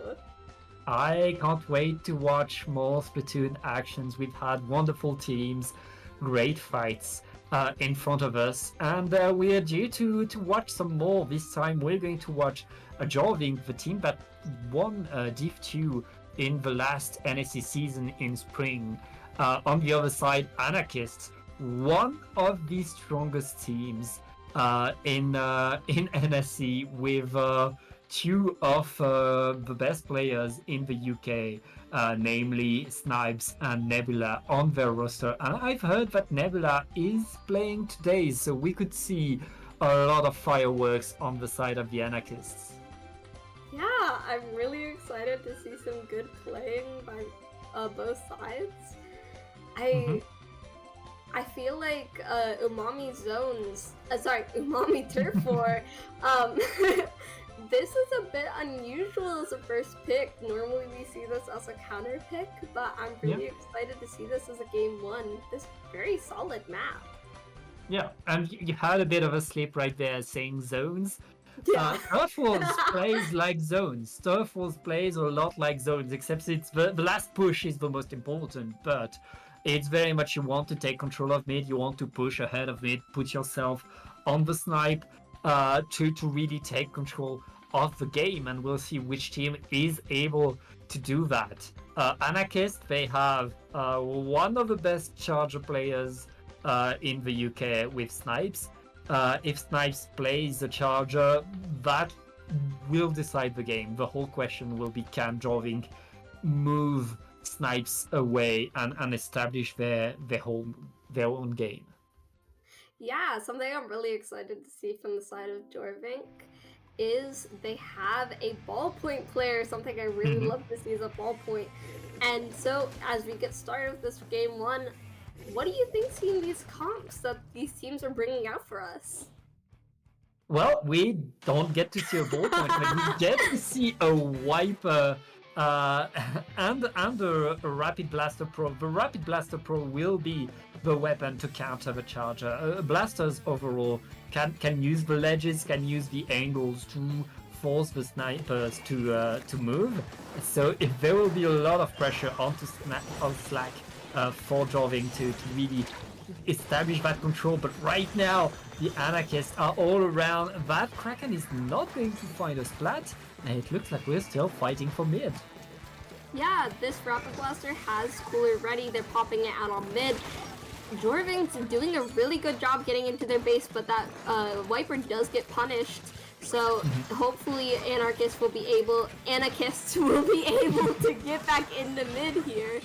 [SPEAKER 1] I can't wait to watch more Splatoon actions. We've had wonderful teams, great fights in front of us, and we are due to watch some more. This time we're going to watch Jorvink, the team that won Div 2 in the last NSE season in spring. On the other side, Anarchists, one of the strongest teams in NSE, with two of the best players in the UK, namely Snipes and Nebula, on their roster. And I've heard that Nebula is playing today, so we could see a lot of fireworks on the side of the Anarchists.
[SPEAKER 2] Yeah, I'm really excited to see some good playing by both sides. I feel like Umami Turf War, this is a bit unusual as a first pick. Normally we see this as a counter pick, but I'm really excited to see this as a game 1. This very solid map.
[SPEAKER 1] Yeah, and you had a bit of a slip right there saying zones.
[SPEAKER 2] Yeah.
[SPEAKER 1] Turf Wars plays like zones. Turf Wars plays a lot like zones, except it's the last push is the most important, but it's very much you want to take control of mid, you want to push ahead of mid, put yourself on the snipe to really take control of the game, and we'll see which team is able to do that. Anarchists, they have one of the best charger players in the UK with Snipes. If Snipes plays the charger, that will decide the game. The whole question will be, can Jorvink move Snipes away and establish their own game?
[SPEAKER 2] Yeah, something I'm really excited to see from the side of Jorvink is they have a ballpoint player. Something I really love to see is a ballpoint. And so as we get started with this game 1, what do you think seeing these comps that these teams are bringing out for us?
[SPEAKER 1] Well, we don't get to see a ballpoint, but we get to see a wiper and a Rapid Blaster Pro. The Rapid Blaster Pro will be the weapon to counter the charger. Blasters overall can use the ledges, can use the angles to force the snipers to move. So if there will be a lot of pressure on Slack for Jorvink to really establish that control, but right now the Anarchists are all around. That Kraken is not going to find a Splat, and it looks like we're still fighting for mid.
[SPEAKER 2] Yeah, this Rapid Blaster has Cooler ready. They're popping it out on mid. Jorvink's doing a really good job getting into their base, but that Wiper does get punished. So hopefully Anarchists will be able to get back into mid here.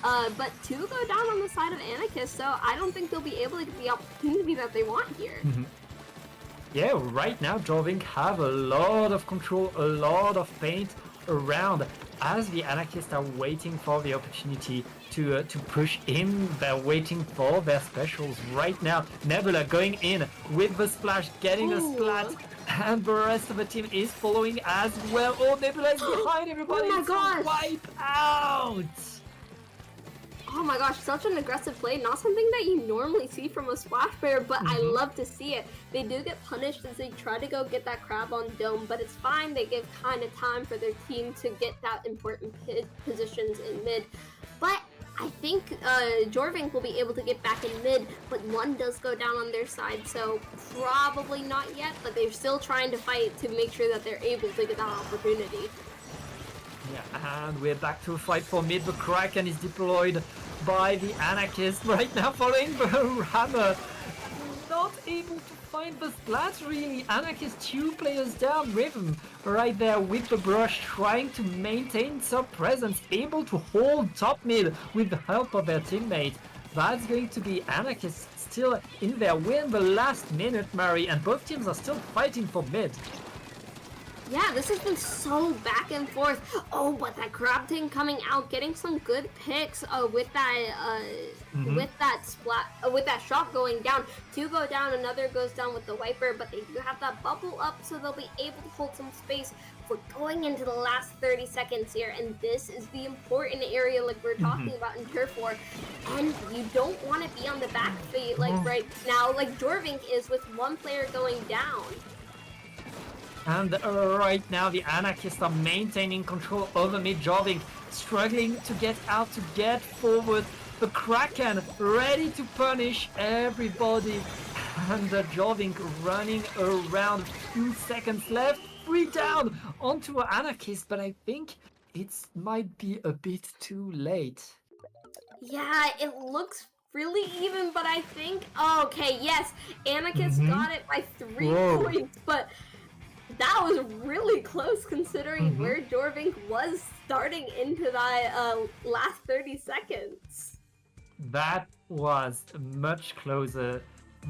[SPEAKER 2] But 2 go down on the side of Anarchists, so I don't think they'll be able to get the opportunity that they want here.
[SPEAKER 1] Yeah, right now Jorvink have a lot of control, a lot of paint around, as the Anarchists are waiting for the opportunity to push in. They're waiting for their specials right now. Nebula going in with the splash, getting a Splat, and the rest of the team is following as well. Oh, Nebula is behind everybody.
[SPEAKER 2] Oh my gosh!
[SPEAKER 1] Wipe out!
[SPEAKER 2] Oh my gosh, such an aggressive play. Not something that you normally see from a Splash player, but I love to see it. They do get punished as they try to go get that crab on dome, but it's fine. They give kind of time for their team to get that important positions in mid. But I think Jorvink will be able to get back in mid, but 1 does go down on their side, so probably not yet, but they're still trying to fight to make sure that they're able to get that opportunity.
[SPEAKER 1] Yeah, and we're back to a fight for mid. The Kraken is deployed by the Anarchists right now, following the hammer. Not able to find the Splat, really. Anarchists 2 players down. Rhythm right there with the brush, trying to maintain some presence, able to hold top mid with the help of their teammate. That's going to be Anarchists still in their win the last minute, Mari, and both teams are still fighting for mid.
[SPEAKER 2] Yeah, this has been so back and forth. Oh, but that crab thing coming out, getting some good picks with that splat, with that shot going down. Two go down, another goes down with the wiper, but they do have that bubble up, so they'll be able to hold some space for going into the last 30 seconds here. And this is the important area, like we're talking about in Turf War. And you don't want to be on the back feet like right now, like Jorvink is, with one player going down.
[SPEAKER 1] And right now the Anarchists are maintaining control over mid. Jorvink struggling to get out, to get forward. The Kraken ready to punish everybody. And Jorvink running around, 2 seconds left. 3 down onto an Anarchist, but I think it might be a bit too late.
[SPEAKER 2] Yeah, it looks really even, but I think... Okay, yes, Anarchists got it by 3 points, but... That was really close considering where Jorvink was starting into that last 30 seconds.
[SPEAKER 1] That was much closer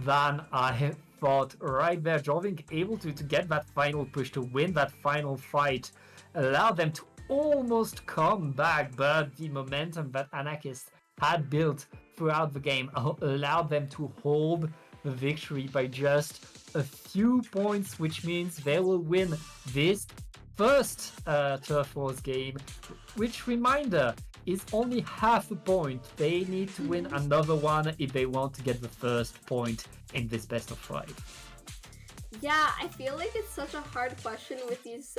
[SPEAKER 1] than I thought. Right there, Jorvink able to get that final push, to win that final fight, allow them to almost come back, but the momentum that Anarchists had built throughout the game allowed them to hold the victory by just a few points, which means they will win this first Turf Wars game, which, reminder, is only half a point. They need to win another one if they want to get the first point in this best of 5.
[SPEAKER 2] Yeah, I feel like it's such a hard question with these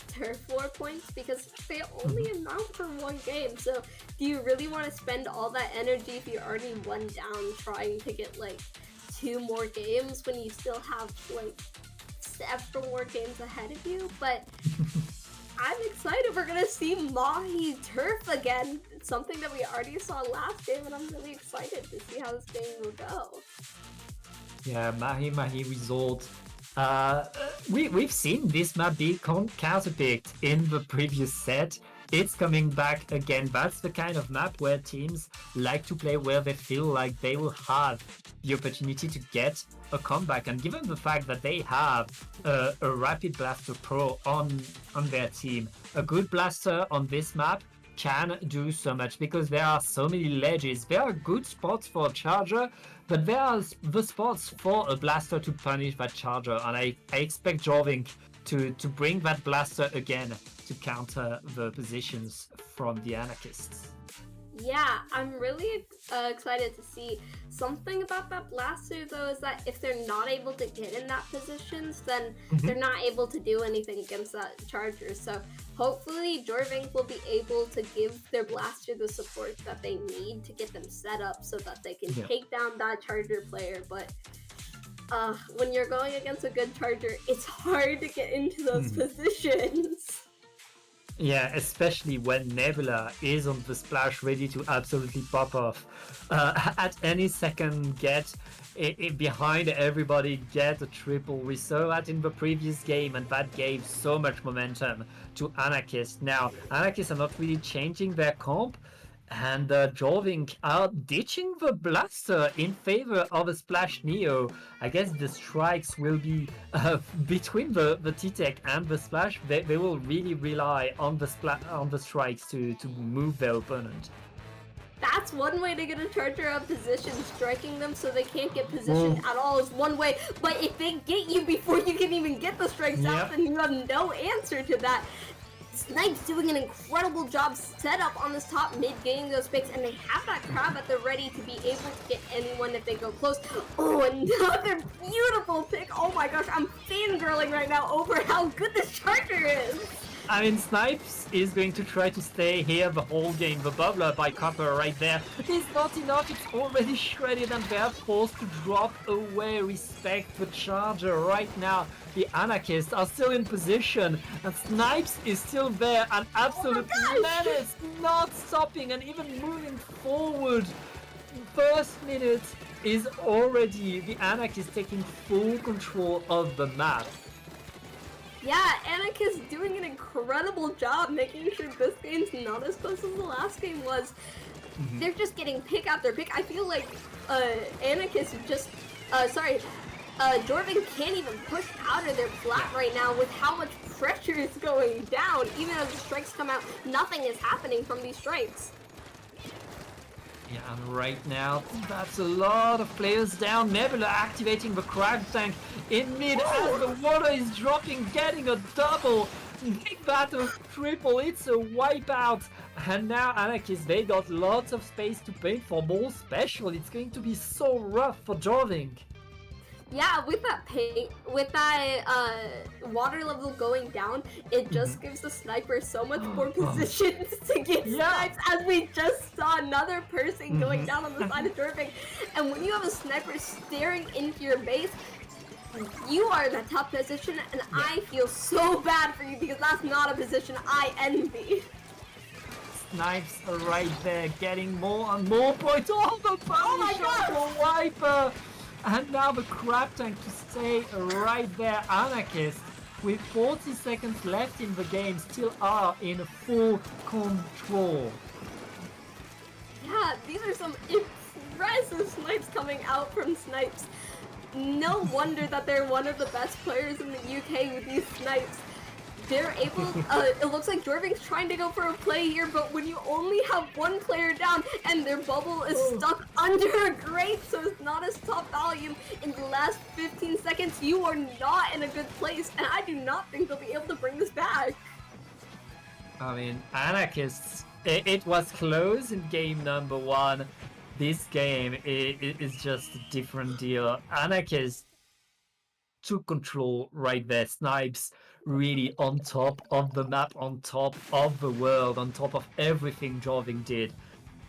[SPEAKER 2] Turf War points because they only amount for one game. So do you really want to spend all that energy if you're already 1 down trying to get like 2 more games when you still have like several more games ahead of you? But I'm excited. We're gonna see Mahi turf again. It's something that we already saw last game, and I'm really excited to see how this game will go.
[SPEAKER 1] Yeah, Mahi-Mahi result. We've seen this map be counterpicked in the previous set. It's coming back again. That's the kind of map where teams like to play, where they feel like they will have the opportunity to get a comeback. And given the fact that they have a Rapid Blaster Pro on their team, a good blaster on this map can do so much because there are so many ledges. There are good spots for a charger, but there are the spots for a blaster to punish that charger. And I expect Jorvink to bring that blaster again to counter the positions from the Anarchists.
[SPEAKER 2] Yeah, I'm really excited to see. Something about that blaster though is that if they're not able to get in that positions, then they're not able to do anything against that charger. So hopefully Jorvink will be able to give their blaster the support that they need to get them set up so that they can take down that charger player. But when you're going against a good charger, it's hard to get into those positions.
[SPEAKER 1] Yeah, especially when Nebula is on the splash ready to absolutely pop off. At any second, get behind everybody, get a triple. We saw that in the previous game, and that gave so much momentum to Anarchists. Now, Anarchists are not really changing their comp, and Jorvink are ditching the blaster in favor of a Splash Neo. I guess the strikes will be between the T-Tech and the Splash. They will really rely on the strikes to move their opponent.
[SPEAKER 2] That's one way to get a charger out of position. Striking them so they can't get positioned at all is one way. But if they get you before you can even get the strikes out, then you have no answer to that. Snipes doing an incredible job set up on this top mid, getting those picks, and they have that crab at the ready to be able to get anyone if they go close. Oh, another beautiful pick. Oh my gosh, I'm fangirling right now over how good this charger is.
[SPEAKER 1] I mean, Snipes is going to try to stay here the whole game. The bubbler by Copper right there is not enough. It's already shredded and they're forced to drop away. Respect the charger right now. The Anarchists are still in position and Snipes is still there. An absolute menace, not stopping and even moving forward. First minute is already the Anarchists taking full control of the map.
[SPEAKER 2] Yeah, Anarchist doing an incredible job making sure this game's not as close as the last game was. They're just getting pick after pick. I feel like Anarchist just... Jorvink can't even push out of their flat right now with how much pressure is going down. Even as the strikes come out, nothing is happening from these strikes.
[SPEAKER 1] Yeah, and right now, that's a lot of players down. Nebula activating the crab tank in mid as the water is dropping, getting a double. Big battle, triple, it's a wipeout. And now Anarchists, they got lots of space to paint for more special. It's going to be so rough for Jorvink.
[SPEAKER 2] Yeah, with that water level going down, it just gives the sniper so much more positions to get snipes, as we just saw another person going down on the side of Jorvink. And when you have a sniper staring into your base, you are in a top position, and I feel so bad for you because that's not a position I envy.
[SPEAKER 1] Snipes are right there, getting more and more points. Oh, the bounty shot for Wiper! And now the crab tank to stay right there. Anarchists, with 40 seconds left in the game, still are in full control.
[SPEAKER 2] Yeah, these are some impressive snipes coming out from Snipes. No wonder that they're one of the best players in the UK with these snipes. They're able, it looks like Jorvink's trying to go for a play here, but when you only have one player down and their bubble is stuck under a grate, so it's not as top volume, in the last 15 seconds, you are not in a good place, and I do not think they'll be able to bring this back.
[SPEAKER 1] I mean, Anarchists, it was close in game number 1. This game is just a different deal. Anarchists took control right there. Snipes really on top of the map, on top of the world, on top of everything Jorvink did.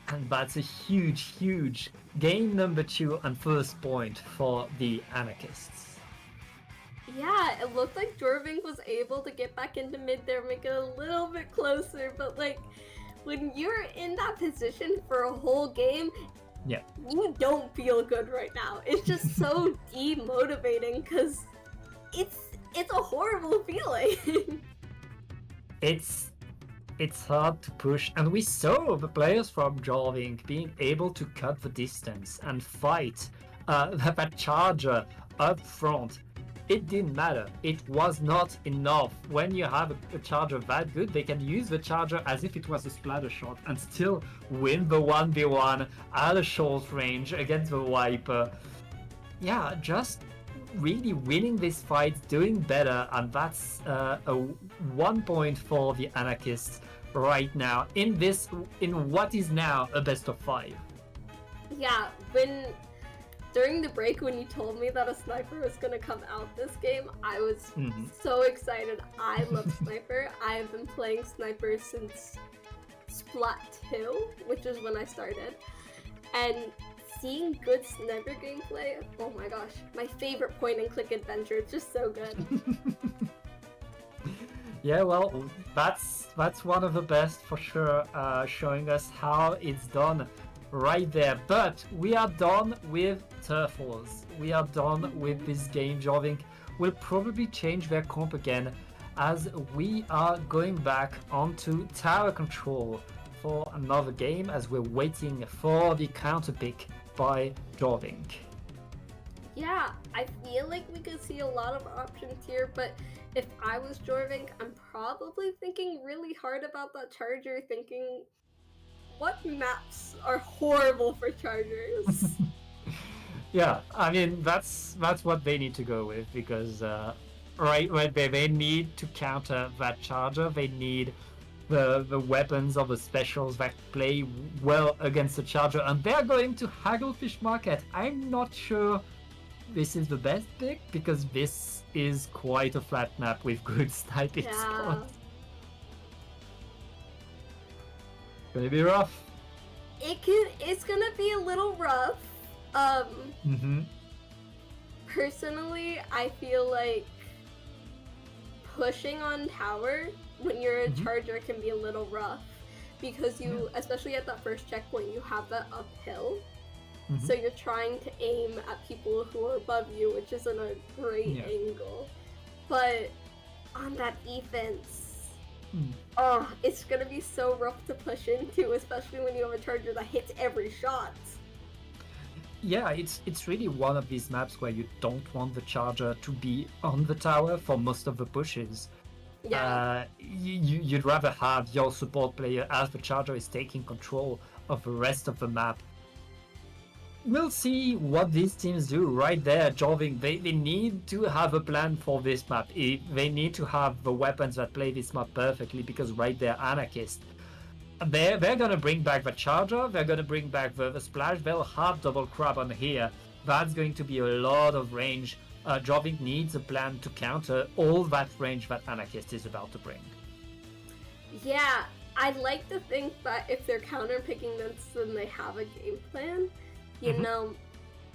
[SPEAKER 1] And that's a huge game number 2 and first point for the Anarchists.
[SPEAKER 2] Yeah, it looked like Jorvink was able to get back into mid there, make it a little bit closer, but like, when you're in that position for a whole game, you don't feel good right now. It's just so demotivating because it's a horrible feeling. It's
[SPEAKER 1] hard to push, and we saw the players from Jorvink being able to cut the distance and fight that charger up front. It didn't matter. It was not enough. When you have a charger that good, they can use the charger as if it was a splatter shot and still win the 1v1 at a short range against the Wiper. Yeah, just really winning this fight, doing better, and that's a 1 point for the Anarchists right now in what is now a best of 5.
[SPEAKER 2] Yeah, during the break when you told me that a sniper was gonna come out this game, I was so excited. I love Sniper. I have been playing Sniper since Splat 2, which is when I started. And seeing good Sniper gameplay, oh my gosh, my favorite point and click adventure. It's just so good.
[SPEAKER 1] Yeah, well, that's one of the best for sure, showing us how it's done right there. But we are done with Turf Wars. We are done with this game. Jorvink will probably change their comp again, as we are going back onto tower control for another game, as we're waiting for the counter pick by Jorvink.
[SPEAKER 2] Yeah, I feel like we could see a lot of options here, but if I was Jorvink, I'm probably thinking really hard about that charger, thinking, what maps are horrible for chargers?
[SPEAKER 1] Yeah, I mean, that's what they need to go with, because right there, they need to counter that charger. They need the weapons or the specials that play well against the charger, and they're going to Hagglefish Market. I'm not sure this is the best pick, because this is quite a flat map with good sniping spots. Gonna be rough.
[SPEAKER 2] It's gonna be a little rough. Personally, I feel like pushing on tower when you're a charger can be a little rough, because you, especially at that first checkpoint, you have that uphill. So you're trying to aim at people who are above you, which isn't a great angle. But on that defense, it's gonna be so rough to push into, especially when you have a charger that hits every shot.
[SPEAKER 1] Yeah, it's really one of these maps where you don't want the charger to be on the tower for most of the pushes.
[SPEAKER 2] Yeah.
[SPEAKER 1] You'd rather have your support player as the charger is taking control of the rest of the map. We'll see what these teams do right there. Jorvink, they need to have a plan for this map. They need to have the weapons that play this map perfectly, because right there, Anarchists, they're gonna bring back the charger, they're gonna bring back the splash, they'll have double crab on here. That's going to be a lot of range. Jorvink needs a plan to counter all that range that Anarchist is about to bring.
[SPEAKER 2] Yeah, I'd like to think that if they're counterpicking this, then they have a game plan. You know,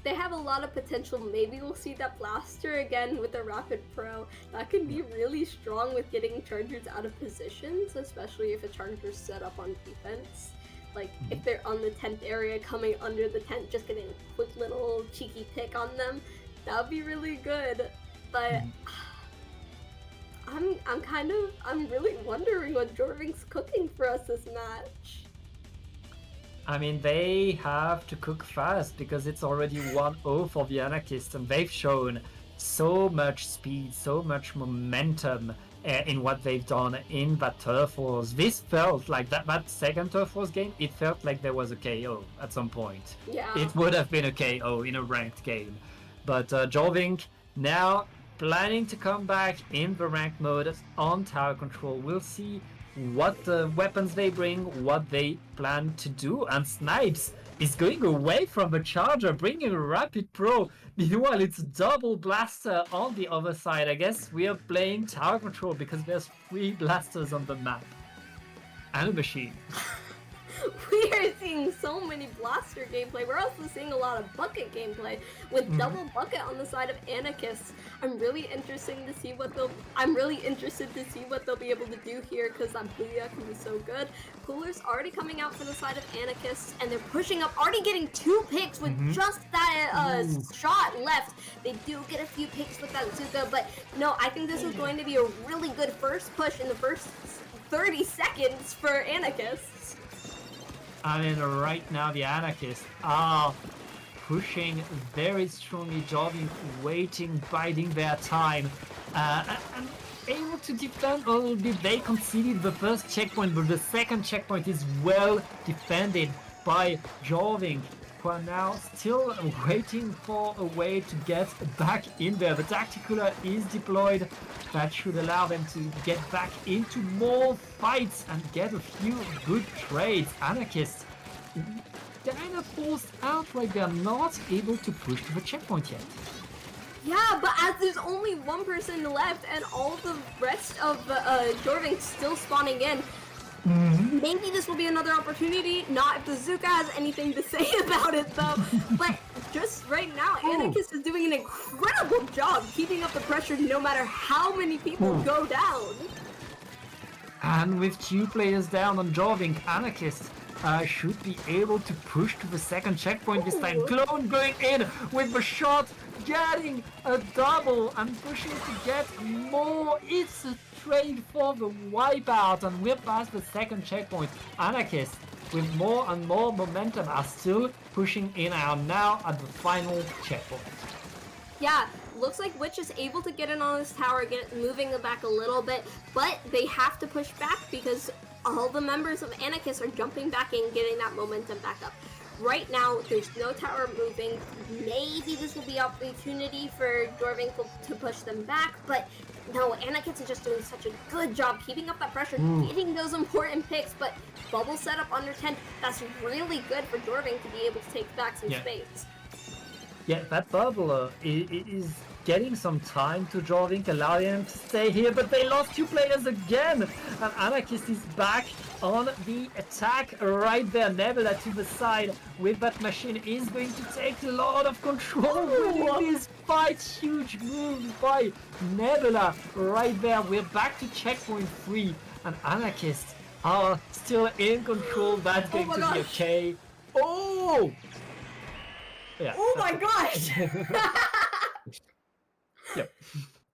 [SPEAKER 2] they have a lot of potential. Maybe we'll see that blaster again with the Rapid Pro. That can be really strong with getting chargers out of positions, especially if a charger's set up on defense. Like, if they're on the tent area, coming under the tent, just getting a quick little cheeky pick on them, that would be really good. But I'm really wondering what Jorvink's cooking for us this match.
[SPEAKER 1] I mean, they have to cook fast because it's already 1-0 for the Anarchists, and they've shown so much speed, so much momentum in what they've done in that Turf Wars. This felt like that second Turf Wars game, it felt like there was a KO at some point.
[SPEAKER 2] Yeah.
[SPEAKER 1] It would have been a KO in a ranked game. But Jorvink now planning to come back in the ranked mode on tower control. We'll see what weapons they bring, what they plan to do, and Snipes is going away from the charger, bringing a Rapid Pro. Meanwhile, it's double blaster on the other side. I guess we are playing tower control because there's 3 blasters on the map. And a machine.
[SPEAKER 2] We are seeing so many blaster gameplay. We're also seeing a lot of bucket gameplay with double bucket on the side of Anarchists. I'm really interested to see what they'll be able to do here, because that Booyah can be so good. Cooler's already coming out for the side of Anarchists, and they're pushing up, already getting 2 picks with just that shot left. They do get a few picks with that Zuka, but no, I think this is going to be a really good first push in the first 30 seconds for Anarchists.
[SPEAKER 1] I mean, right now the Anarchists are pushing very strongly, Jorvink waiting, biding their time, and able to defend a little bit. They conceded the first checkpoint, but the second checkpoint is well defended by Jorvink, who are now still waiting for a way to get back in there. The Tacticular is deployed. That should allow them to get back into more fights and get a few good trades. Anarchists kind of forced out right there, not able to push to the checkpoint yet.
[SPEAKER 2] Yeah, but as there's only one person left and all the rest of Jorvink still spawning in, maybe this will be another opportunity. Not if the Zuka has anything to say about it, though. But just right now, Anarchist is doing an incredible job keeping up the pressure no matter how many people go down.
[SPEAKER 1] And with 2 players down on Jorvink, Anarchist should be able to push to the second checkpoint this time. Clone going in with the shot, getting a double and pushing to get more. It's a trade for the wipeout, and we're past the second checkpoint. Anarchists, with more and more momentum, are still pushing in and are now at the final checkpoint.
[SPEAKER 2] Yeah, looks like Witch is able to get in on this tower, moving it back a little bit, but they have to push back because all the members of Anarchists are jumping back in, getting that momentum back up. Right now, there's no tower moving. Maybe this will be opportunity for Jorvink to push them back, but no, Anarchists is just doing such a good job keeping up that pressure, getting those important picks, but bubble setup under 10, that's really good for Jorvink to be able to take back some space.
[SPEAKER 1] Yeah, that bubble is getting some time to Jorvink, allowing them to stay here, but they lost 2 players again, and Anarchist is back on the attack right there. Nebula to the side with that machine is going to take a lot of control winning this fight. Huge move by Nebula right there. We're back to checkpoint 3, and Anarchists are still in control. That's going to be okay. Oh! Yeah,
[SPEAKER 2] oh my gosh!
[SPEAKER 1] Yep.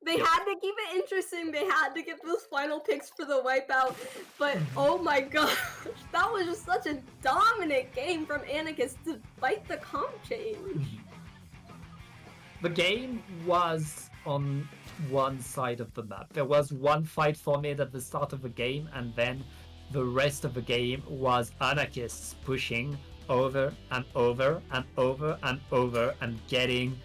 [SPEAKER 2] They
[SPEAKER 1] Yep.
[SPEAKER 2] had to keep it interesting. They had to get those final picks for the wipeout. But oh my gosh, that was just such a dominant game from Anarchists despite the comp change.
[SPEAKER 1] The game was on one side of the map. There was one fight formed at the start of the game, and then the rest of the game was Anarchists pushing over and over and over and over and getting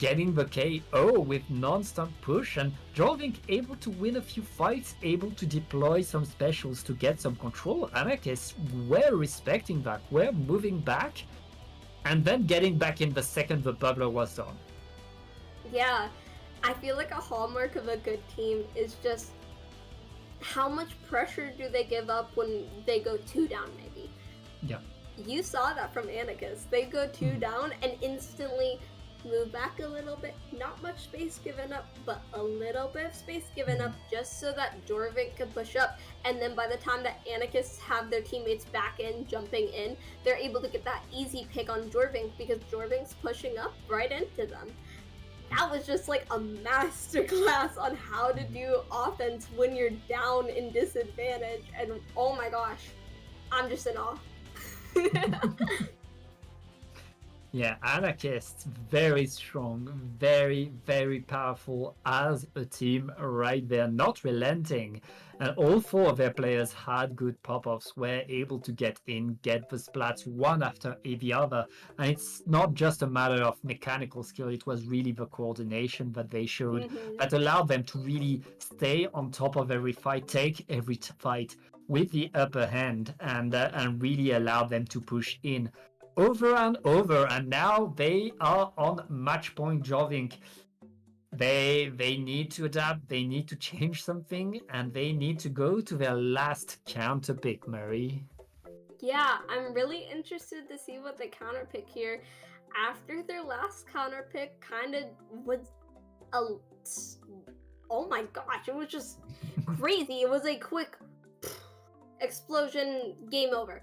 [SPEAKER 1] the KO with non-stop push, and Jorvink able to win a few fights, able to deploy some specials to get some control. Anarchists were respecting that, were moving back, and then getting back in the second the bubbler was done.
[SPEAKER 2] Yeah, I feel like a hallmark of a good team is just how much pressure do they give up when they go 2 down, maybe.
[SPEAKER 1] Yeah.
[SPEAKER 2] You saw that from Anarchists. They go 2 down and instantly move back a little bit. Not much space given up, but a little bit of space given up just so that Jorvink can push up. And then by the time that Anarchists have their teammates back in, jumping in, they're able to get that easy pick on Jorvink because Jorvink's pushing up right into them. That was just like a masterclass on how to do offense when you're down in disadvantage. And oh my gosh, I'm just in awe.
[SPEAKER 1] Yeah, Anarchists, very strong, very, very powerful as a team right there, not relenting. And all 4 of their players had good pop-offs, were able to get in, get the splats one after the other. And it's not just a matter of mechanical skill, it was really the coordination that they showed that allowed them to really stay on top of every fight, take every fight with the upper hand, and really allow them to push in over and over. And now they are on match point. Jorvink, they need to adapt, they need to change something, and they need to go to their last counter pick, Marie.
[SPEAKER 2] Yeah, I'm really interested to see what they counter pick here. After their last counter pick kind of was a oh my gosh, it was just crazy. It was a quick explosion, game over.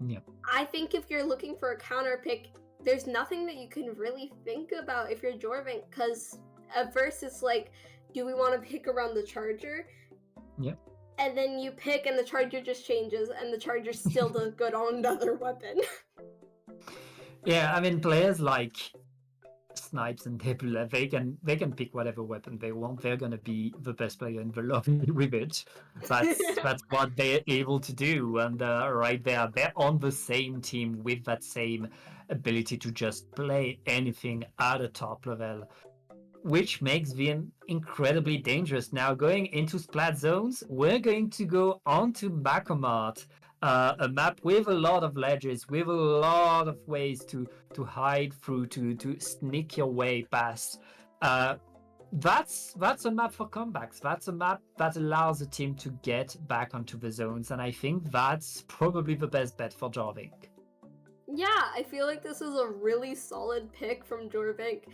[SPEAKER 1] Yeah.
[SPEAKER 2] I think if you're looking for a counter pick, there's nothing that you can really think about if you're Jorvink, because at first it's like, do we want to pick around the charger?
[SPEAKER 1] Yeah.
[SPEAKER 2] And then you pick and the charger just changes and the charger still does good on another weapon.
[SPEAKER 1] Yeah, I mean, players like Snipes and Nebula, they can pick whatever weapon they want. They're gonna be the best player in the lobby with it. That's what they're able to do, and right there, they're on the same team with that same ability to just play anything at a top level, which makes them incredibly dangerous. Now, going into Splat zones, we're going to go on to Mahi-Mahi, a map with a lot of ledges, with a lot of ways to hide through, to sneak your way past. That's a map for comebacks. That's a map that allows a team to get back onto the zones, and I think that's probably the best bet for Jorvink.
[SPEAKER 2] Yeah, I feel like this is a really solid pick from Jorvink.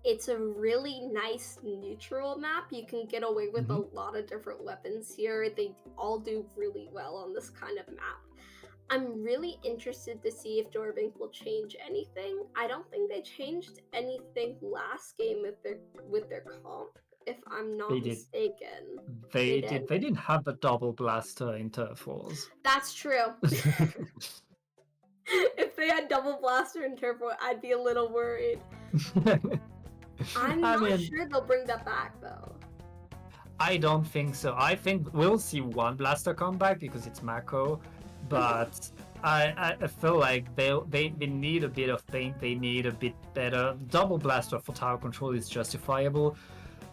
[SPEAKER 2] It's a really nice neutral map. You can get away with a lot of different weapons here. They all do really well on this kind of map. I'm really interested to see if Jorvink will change anything. I don't think they changed anything last game with their comp, if I'm not mistaken.
[SPEAKER 1] They didn't have a double blaster in Turf Wars.
[SPEAKER 2] That's true. If they had double blaster in Turf War, I'd be a little worried. I'm not sure they'll bring that back, though.
[SPEAKER 1] I don't think so. I think we'll see one blaster come back because it's Mako, but I feel like they need a bit of paint. They need a bit better. Double blaster for tower control is justifiable.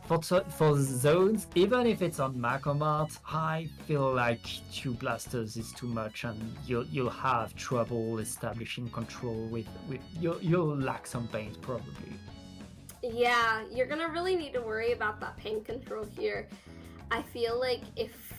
[SPEAKER 1] For zones, even if it's on Mahi-Mahi, I feel like 2 blasters is too much, and you'll have trouble establishing control with you'll lack some paint probably.
[SPEAKER 2] Yeah, you're gonna really need to worry about that paint control here. I feel like if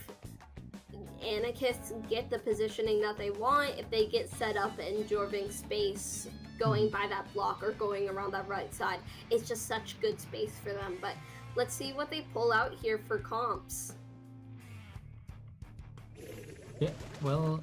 [SPEAKER 2] Anarchists get the positioning that they want, if they get set up in Jorvink's space, going by that block or going around that right side, it's just such good space for them. But let's see what they pull out here for comps.
[SPEAKER 1] Yeah, well,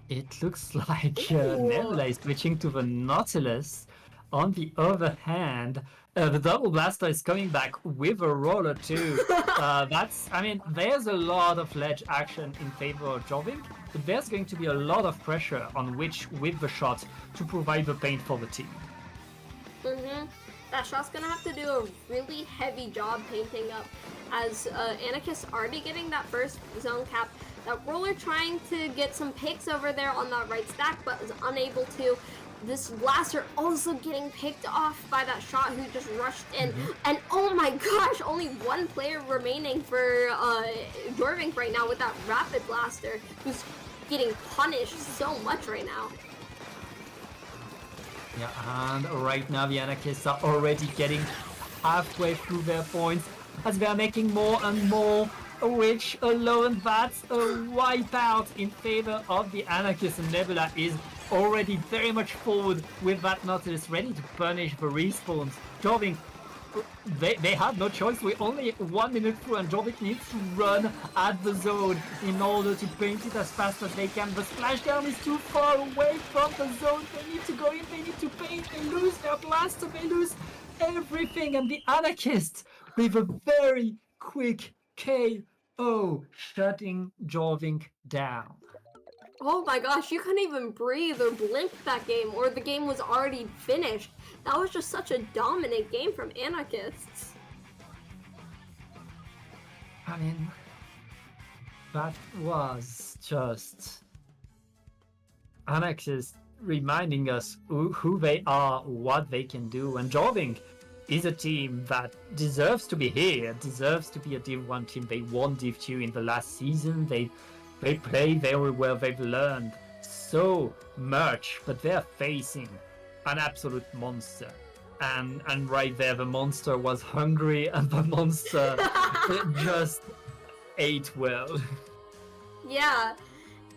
[SPEAKER 1] it looks like Nebula is switching to the Nautilus. On the other hand, The double blaster is coming back with a roller too. There's a lot of ledge action in favor of Jorvink, but there's going to be a lot of pressure on Witch with the shot to provide the paint for the team.
[SPEAKER 2] That shot's gonna have to do a really heavy job painting up, as Anarchists already getting that first zone cap. That roller trying to get some picks over there on that right stack, but is unable to. This blaster also getting picked off by that shot who just rushed in. And oh my gosh, only one player remaining for Jorvink right now with that rapid blaster, who's getting punished so much right now.
[SPEAKER 1] Yeah, and right now the Anarchists are already getting halfway through their points as they are making more and more, which alone, that's a wipeout in favor of the Anarchists, and Nebula is already very much forward with that Nautilus, ready to punish the respawns. Jorvink, they had no choice. We're only 1 minute through, and Jorvink needs to run at the zone in order to paint it as fast as they can. The splashdown is too far away from the zone. They need to go in, they need to paint, they lose their blaster, they lose everything, and the Anarchists with a very quick KO shutting Jorvink down.
[SPEAKER 2] Oh my gosh, you couldn't even breathe or blink that game, or the game was already finished. That was just such a dominant game from Anarchists.
[SPEAKER 1] I mean, that was just Anarchists reminding us who they are, what they can do, and Jorvink is a team that deserves to be here, deserves to be a Div 1 team. They won Div 2 in the last season, they play very well, they've learned so much, but they're facing an absolute monster. And right there, the monster was hungry, and the monster just ate well.
[SPEAKER 2] Yeah,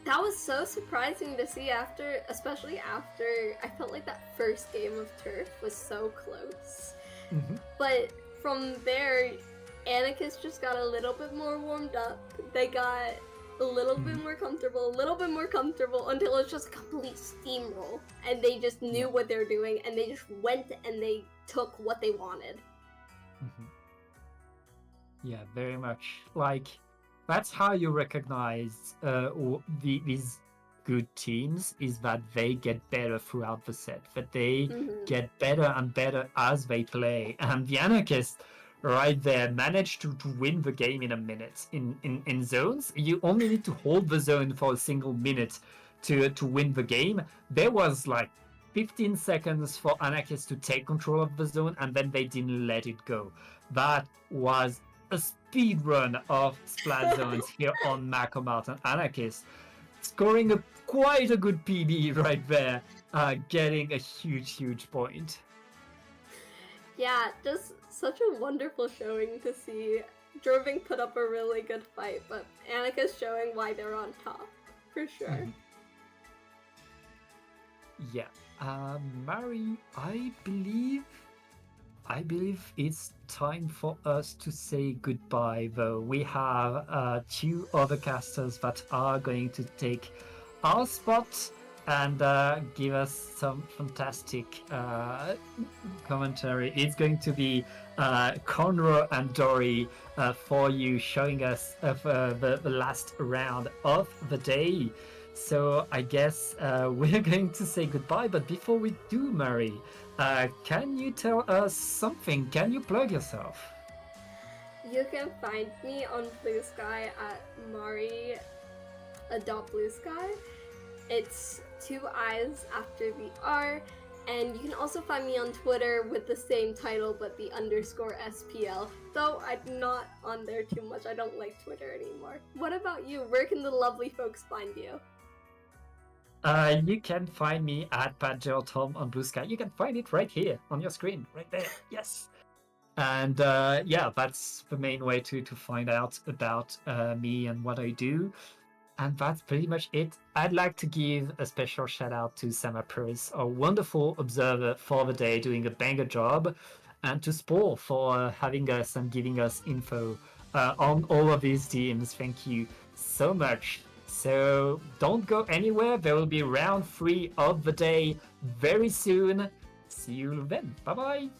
[SPEAKER 2] that was so surprising to see especially after, I felt like that first game of Turf was so close. But from there, Anarchists just got a little bit more warmed up. They got a little bit more comfortable, until it's just a complete steamroll. And they just knew what they were doing, and they just went and they took what they wanted.
[SPEAKER 1] Yeah, very much. Like, that's how you recognize these good teams, is that they get better throughout the set, that they get better and better as they play. And the Anarchists right there managed to win the game in a minute. In zones, you only need to hold the zone for a single minute to win the game. There was like 15 seconds for Anarchists to take control of the zone, and then they didn't let it go. That was a speed run of Splat zones here on Mahi-Mahi. Anarchists scoring quite a good PB right there, getting a huge point.
[SPEAKER 2] Yeah, just such a wonderful showing to see. Jorvink put up a really good fight, but Anarchists showing why they're on top, for sure.
[SPEAKER 1] Yeah, Mari, I believe it's time for us to say goodbye, though. We have two other casters that are going to take our spot and give us some fantastic commentary. It's going to be Conroe and Dory for you, showing us the last round of the day. So I guess we're going to say goodbye, but before we do, Mari, can you tell us something? Can you plug yourself?
[SPEAKER 2] You can find me on Blue Sky at Mari.bluesky. It's 2 I's after the R, and you can also find me on Twitter with the same title but the _SPL, though I'm not on there too much. I don't like Twitter anymore. What about you? Where can the lovely folks find you?
[SPEAKER 1] You can find me at PatGeraldTom on Blue Sky. You can find it right here on your screen, right there. Yes. And yeah, that's the main way to find out about me and what I do. And that's pretty much it. I'd like to give a special shout out to Sama Purse, our wonderful observer for the day, doing a banger job, and to Spore for having us and giving us info on all of these teams. Thank you so much. So don't go anywhere. There will be round 3 of the day very soon. See you then. Bye bye.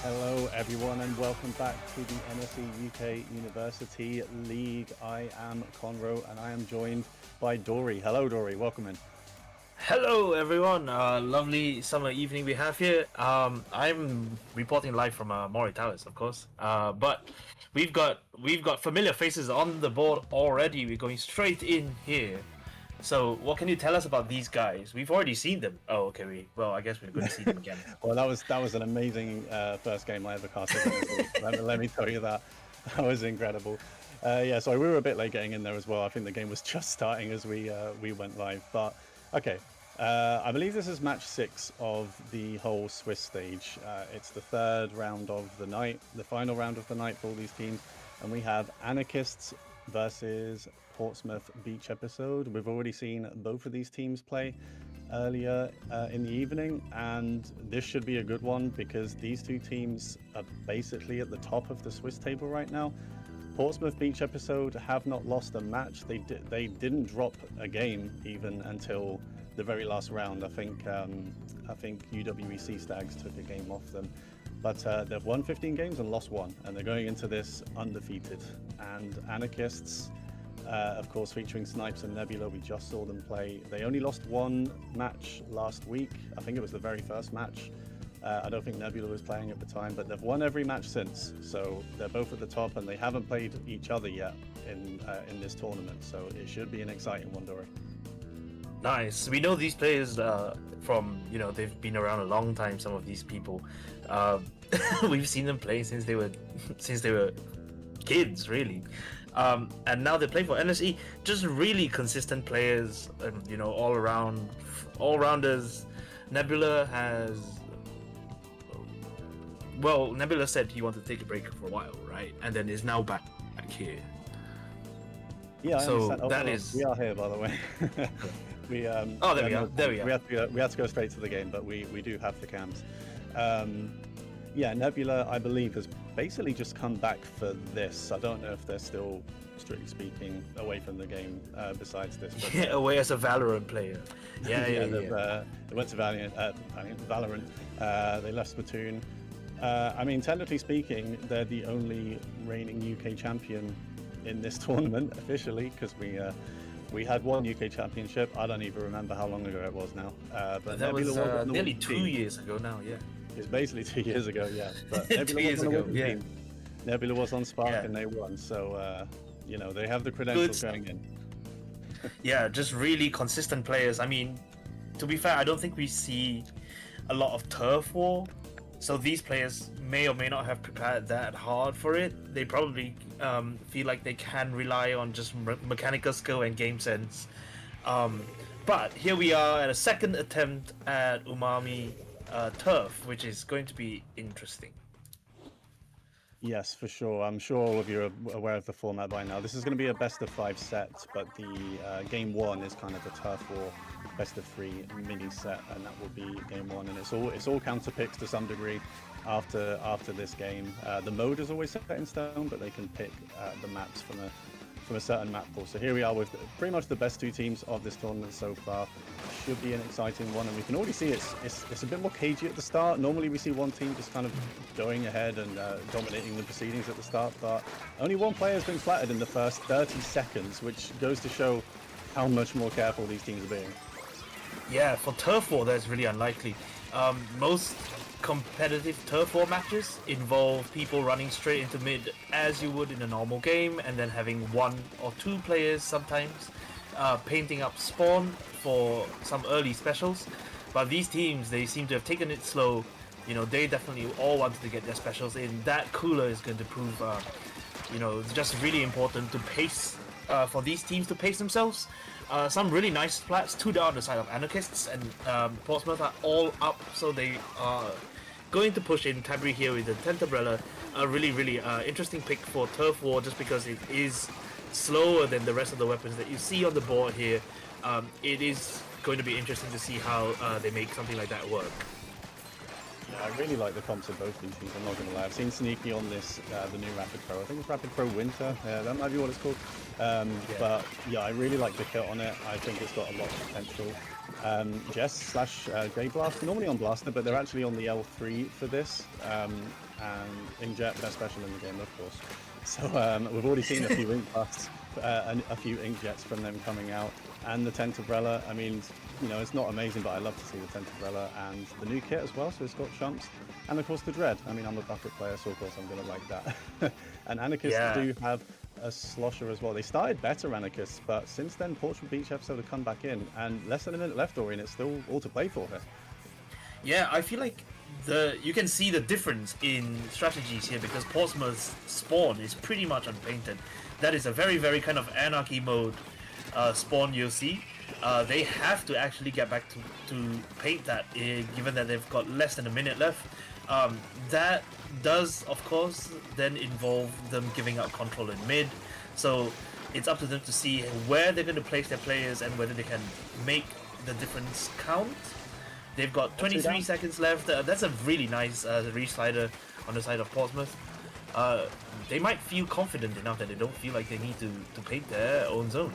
[SPEAKER 3] Hello everyone and welcome back to the NSE UK University League. I am Conro and I am joined by Dory. Hello Dory, welcome in.
[SPEAKER 4] Hello everyone, lovely summer evening we have here. I'm reporting live from Mori Towers, of course. But we've got familiar faces on the board already. We're going straight in here. So what can you tell us about these guys? We've already seen them. Oh, okay. I guess we're going to see them again.
[SPEAKER 3] Well, that was an amazing first game I ever cast against. Let me tell you that was incredible. Yeah, sorry, we were a bit late getting in there as well. I think the game was just starting as we went live. But okay, I believe this is match 6 of the whole Swiss stage. It's the third round of the night, the final round of the night for all these teams, and we have Anarchists versus Portsmouth Beach Episode. We've already seen both of these teams play earlier in the evening, and this should be a good one because these two teams are basically at the top of the Swiss table right now. Portsmouth Beach Episode have not lost a match. They didn't drop a game even until the very last round. I think UWEC Stags took a game off them. But they've won 15 games and lost 1, and they're going into this undefeated. And Anarchists, of course, featuring Snipes and Nebula, we just saw them play. They only lost 1 match last week. I think it was the very first match. I don't think Nebula was playing at the time, but they've won every match since. So they're both at the top, and they haven't played each other yet in this tournament. So it should be an exciting one, Dory.
[SPEAKER 4] Nice. We know these players from, they've been around a long time, some of these people. We've seen them play since they were kids, really. And now they play for NSE. Just really consistent players, all-rounders. Nebula has... Well, Nebula said he wanted to take a break for a while, right? And then is now back here.
[SPEAKER 3] Yeah,
[SPEAKER 4] so
[SPEAKER 3] that is... We are here, by the way.
[SPEAKER 4] There we are.
[SPEAKER 3] We had to go straight to the game, but we do have the cams. Yeah, Nebula, I believe, has basically just come back for this. I don't know if they're still, strictly speaking, away from the game besides this. But,
[SPEAKER 4] yeah, away as a Valorant player. Yeah.
[SPEAKER 3] They went to Valorant. They left Splatoon. I mean, technically speaking, they're the only reigning UK champion in this tournament officially, because we had one UK championship. I don't even remember how long ago it was now. But
[SPEAKER 4] that Nebula was nearly 2 years ago now, yeah.
[SPEAKER 3] It's basically 2 years ago, yeah. But
[SPEAKER 4] 2 years ago, yeah.
[SPEAKER 3] Nebula was on Spark and they won, so they have the credentials going in.
[SPEAKER 4] Yeah, just really consistent players. I mean, to be fair, I don't think we see a lot of turf war, so these players may or may not have prepared that hard for it. They probably feel like they can rely on just mechanical skill and game sense. But here we are at a second attempt at Umami turf, which is going to be interesting.
[SPEAKER 3] Yes, for sure. I'm sure all of you are aware of the format by now. This is going to be a best of 5 set, but the game 1 is kind of a turf war best of 3 mini set, and that will be game 1. And it's all counter picks to some degree after this game. The mode is always set in stone, but they can pick the maps from a certain map pool. So here we are with pretty much the best 2 teams of this tournament so far. Should be an exciting one, and we can already see it's a bit more cagey at the start. Normally we see one team just kind of going ahead and dominating the proceedings at the start, but only one player has been flattered in the first 30 seconds, which goes to show how much more careful these teams are being.
[SPEAKER 4] Yeah, for turf war that's really unlikely. Most competitive turf war matches involve people running straight into mid as you would in a normal game, and then having 1 or 2 players sometimes painting up spawn for some early specials. But these teams, they seem to have taken it slow. They definitely all wanted to get their specials in. That cooler is going to prove it's just really important to pace for these teams to pace themselves. Some really nice splats, 2 down the side of Anarchists, and Portsmouth are all up, so they are going to push in Tabri here with the Tentambrella. A really, really interesting pick for turf war, just because it is slower than the rest of the weapons that you see on the board here. It is going to be interesting to see how they make something like that work.
[SPEAKER 3] Yeah, I really like the comps of both these teams, I'm not going to lie. I've seen Sneaky on this, the new Rapid Pro. I think it's Rapid Pro Winter. That might be what it's called. But yeah, I really like the kit on it. I think it's got a lot of potential. Jess / J Blast, normally on Blaster, but they're actually on the L3 for this. and Inkjet, best special in the game, of course. So we've already seen a few Ink Busts, and a few Inkjets from them coming out, and the Tentebrella. I mean, you know, it's not amazing, but I love to see the Tentebrella and the new kit as well. So it's got chumps, and of course the Dread. I mean, I'm a bucket player, so of course I'm gonna like that. And Anarchists do have a slosher as well. They started better, Anarchists, but since then Portrait Beach episode have come back in, and less than a minute left, Dorian. It's still all to play for here.
[SPEAKER 4] Yeah, I feel like you can see the difference in strategies here because Portsmouth's spawn is pretty much unpainted. That is a very, very kind of anarchy mode spawn you'll see. They have to actually get back to paint that, given that they've got less than a minute left. That does, of course, then involve them giving up control in mid. So it's up to them to see where they're going to place their players and whether they can make the difference count. They've got 23 seconds left. That's a really nice re-slider on the side of Portsmouth. They might feel confident enough that they don't feel like they need to paint their own zone,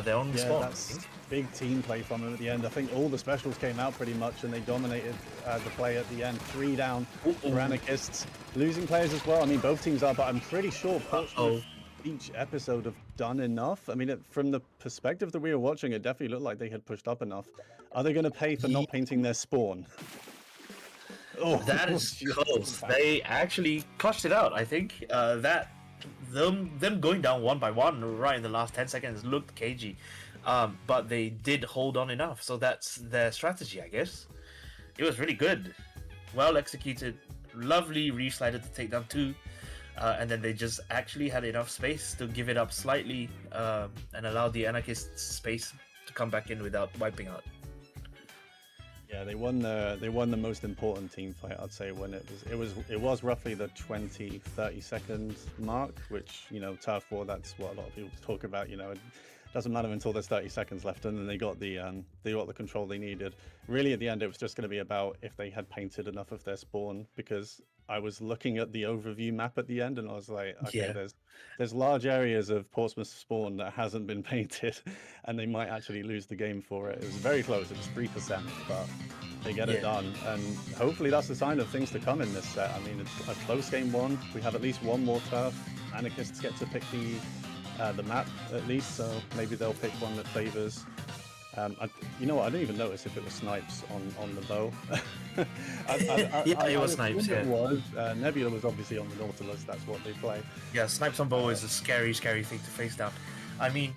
[SPEAKER 4] their own spawn.
[SPEAKER 3] That's big team play from them at the end. I think all the specials came out pretty much, and they dominated the play at the end. 3 down for Anarchists. Losing players as well. I mean, both teams are, but I'm pretty sure Portsmouth each episode have done enough. I mean, from the perspective that we were watching, it definitely looked like they had pushed up enough. Are they going to pay for not painting their spawn?
[SPEAKER 4] Oh, that is close. They actually clutched it out. I think that them going down 1 by 1 right in the last 10 seconds looked cagey, but they did hold on enough. So that's their strategy, I guess. It was really good, well executed, lovely re-slider to take down 2. And then they just actually had enough space to give it up slightly and allow the Anarchists space to come back in without wiping out.
[SPEAKER 3] Yeah, they won the most important team fight, I'd say, when it was roughly the 20-30 second mark, which, you know, turf war, that's what a lot of people talk about. You know, it doesn't matter until there's 30 seconds left, and then they got the control they needed. Really, at the end, it was just going to be about if they had painted enough of their spawn, because I was looking at the overview map at the end, and I was like, okay, there's large areas of Portsmouth spawn that hasn't been painted, and they might actually lose the game for it. It was very close. It was 3%, but they get it done, and hopefully that's a sign of things to come in this set. I mean, it's a close game 1. We have at least one more turf. Anarchists get to pick the map at least, so maybe they'll pick one that favors. You know what? I didn't even notice if it was snipes on the bow.
[SPEAKER 4] It was snipes. Yeah,
[SPEAKER 3] it was. Nebula was obviously on the Nautilus. That's what they play.
[SPEAKER 4] Yeah, snipes on bow is a scary thing to face down. I mean,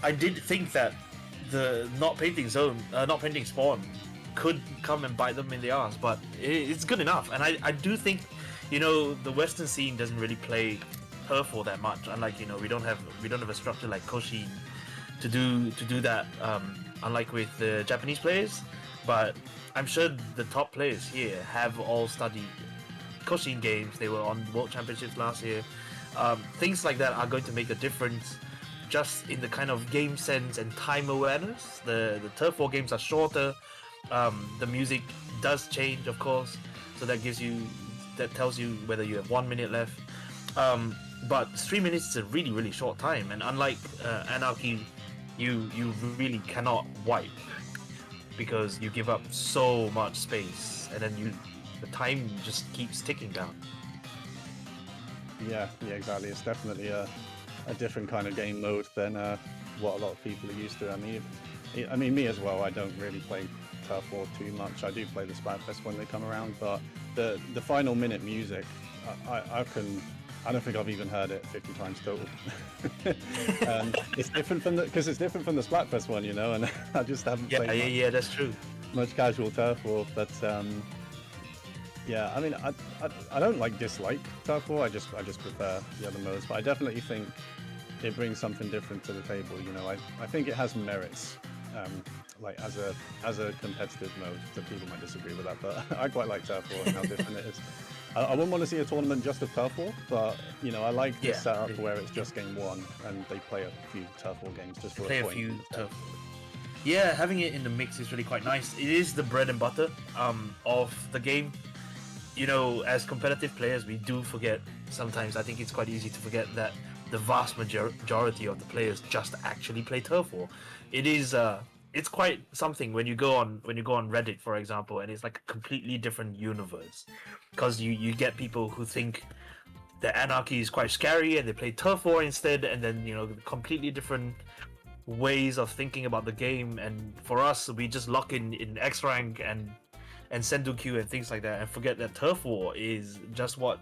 [SPEAKER 4] I did think that the not painting spawn could come and bite them in the arse, but it's good enough. And I do think, you know, the Western scene doesn't really play turf war that much. Unlike, you know, we don't have a structure like Koshi to do that. Unlike with the Japanese players, but I'm sure the top players here have all studied Koshin games. They were on World Championships last year. Things like that are going to make a difference just in the kind of game sense and time awareness. The turf war games are shorter. The music does change, of course, so that tells you whether you have 1 minute left. But 3 minutes is a really, really short time, and unlike Anarchy, you really cannot wipe because you give up so much space, and then the time just keeps ticking down.
[SPEAKER 3] Yeah, exactly. It's definitely a different kind of game mode than what a lot of people are used to. I mean, me as well. I don't really play turf war too much. I do play the Splatfest when they come around, but the final minute music, I don't think I've even heard it 50 times total. It's different from the Splatfest one, you know, and I just haven't played
[SPEAKER 4] yeah, that's true.
[SPEAKER 3] much casual turf war, but yeah, I mean, I don't dislike turf war. I just prefer the other modes, but I definitely think it brings something different to the table. You know, I think it has merits, like as a competitive mode. Some people might disagree with that, but I quite like turf war and how different it is. I wouldn't want to see a tournament just of turf war, but you know, I like this setup where it's just game 1 and they play a few turf war games just for a point.
[SPEAKER 4] Yeah, having it in the mix is really quite nice. It is the bread and butter of the game. You know, as competitive players, we do forget sometimes. I think it's quite easy to forget that the vast majority of the players just actually play turf war. It is it's quite something when you go on Reddit, for example, and it's like a completely different universe, because you get people who think the Anarchy is quite scary and they play turf war instead, and then completely different ways of thinking about the game. And for us, we just lock in X rank and Sendu Q and things like that, and forget that turf war is just what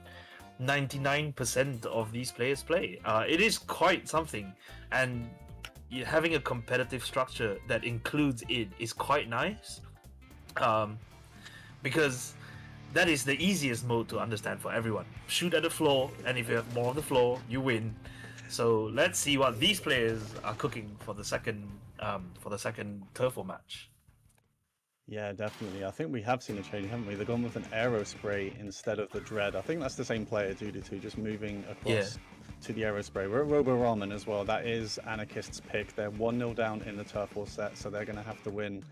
[SPEAKER 4] 99% of these players play. It is quite something, and having a competitive structure that includes it is quite nice, because that is the easiest mode to understand for everyone. Shoot at the floor, and if you have more of the floor, you win. So let's see what these players are cooking for the second turf war match.
[SPEAKER 3] Yeah, definitely. I think we have seen a change, haven't we? They've gone with an aero spray instead of the dread. I think that's the same player, Dudu2, just moving across to the aero spray. We're at Robo ROM-en as well. That is Anarchists' pick. They're 1-0 down in the turf war set, so they're going to have to win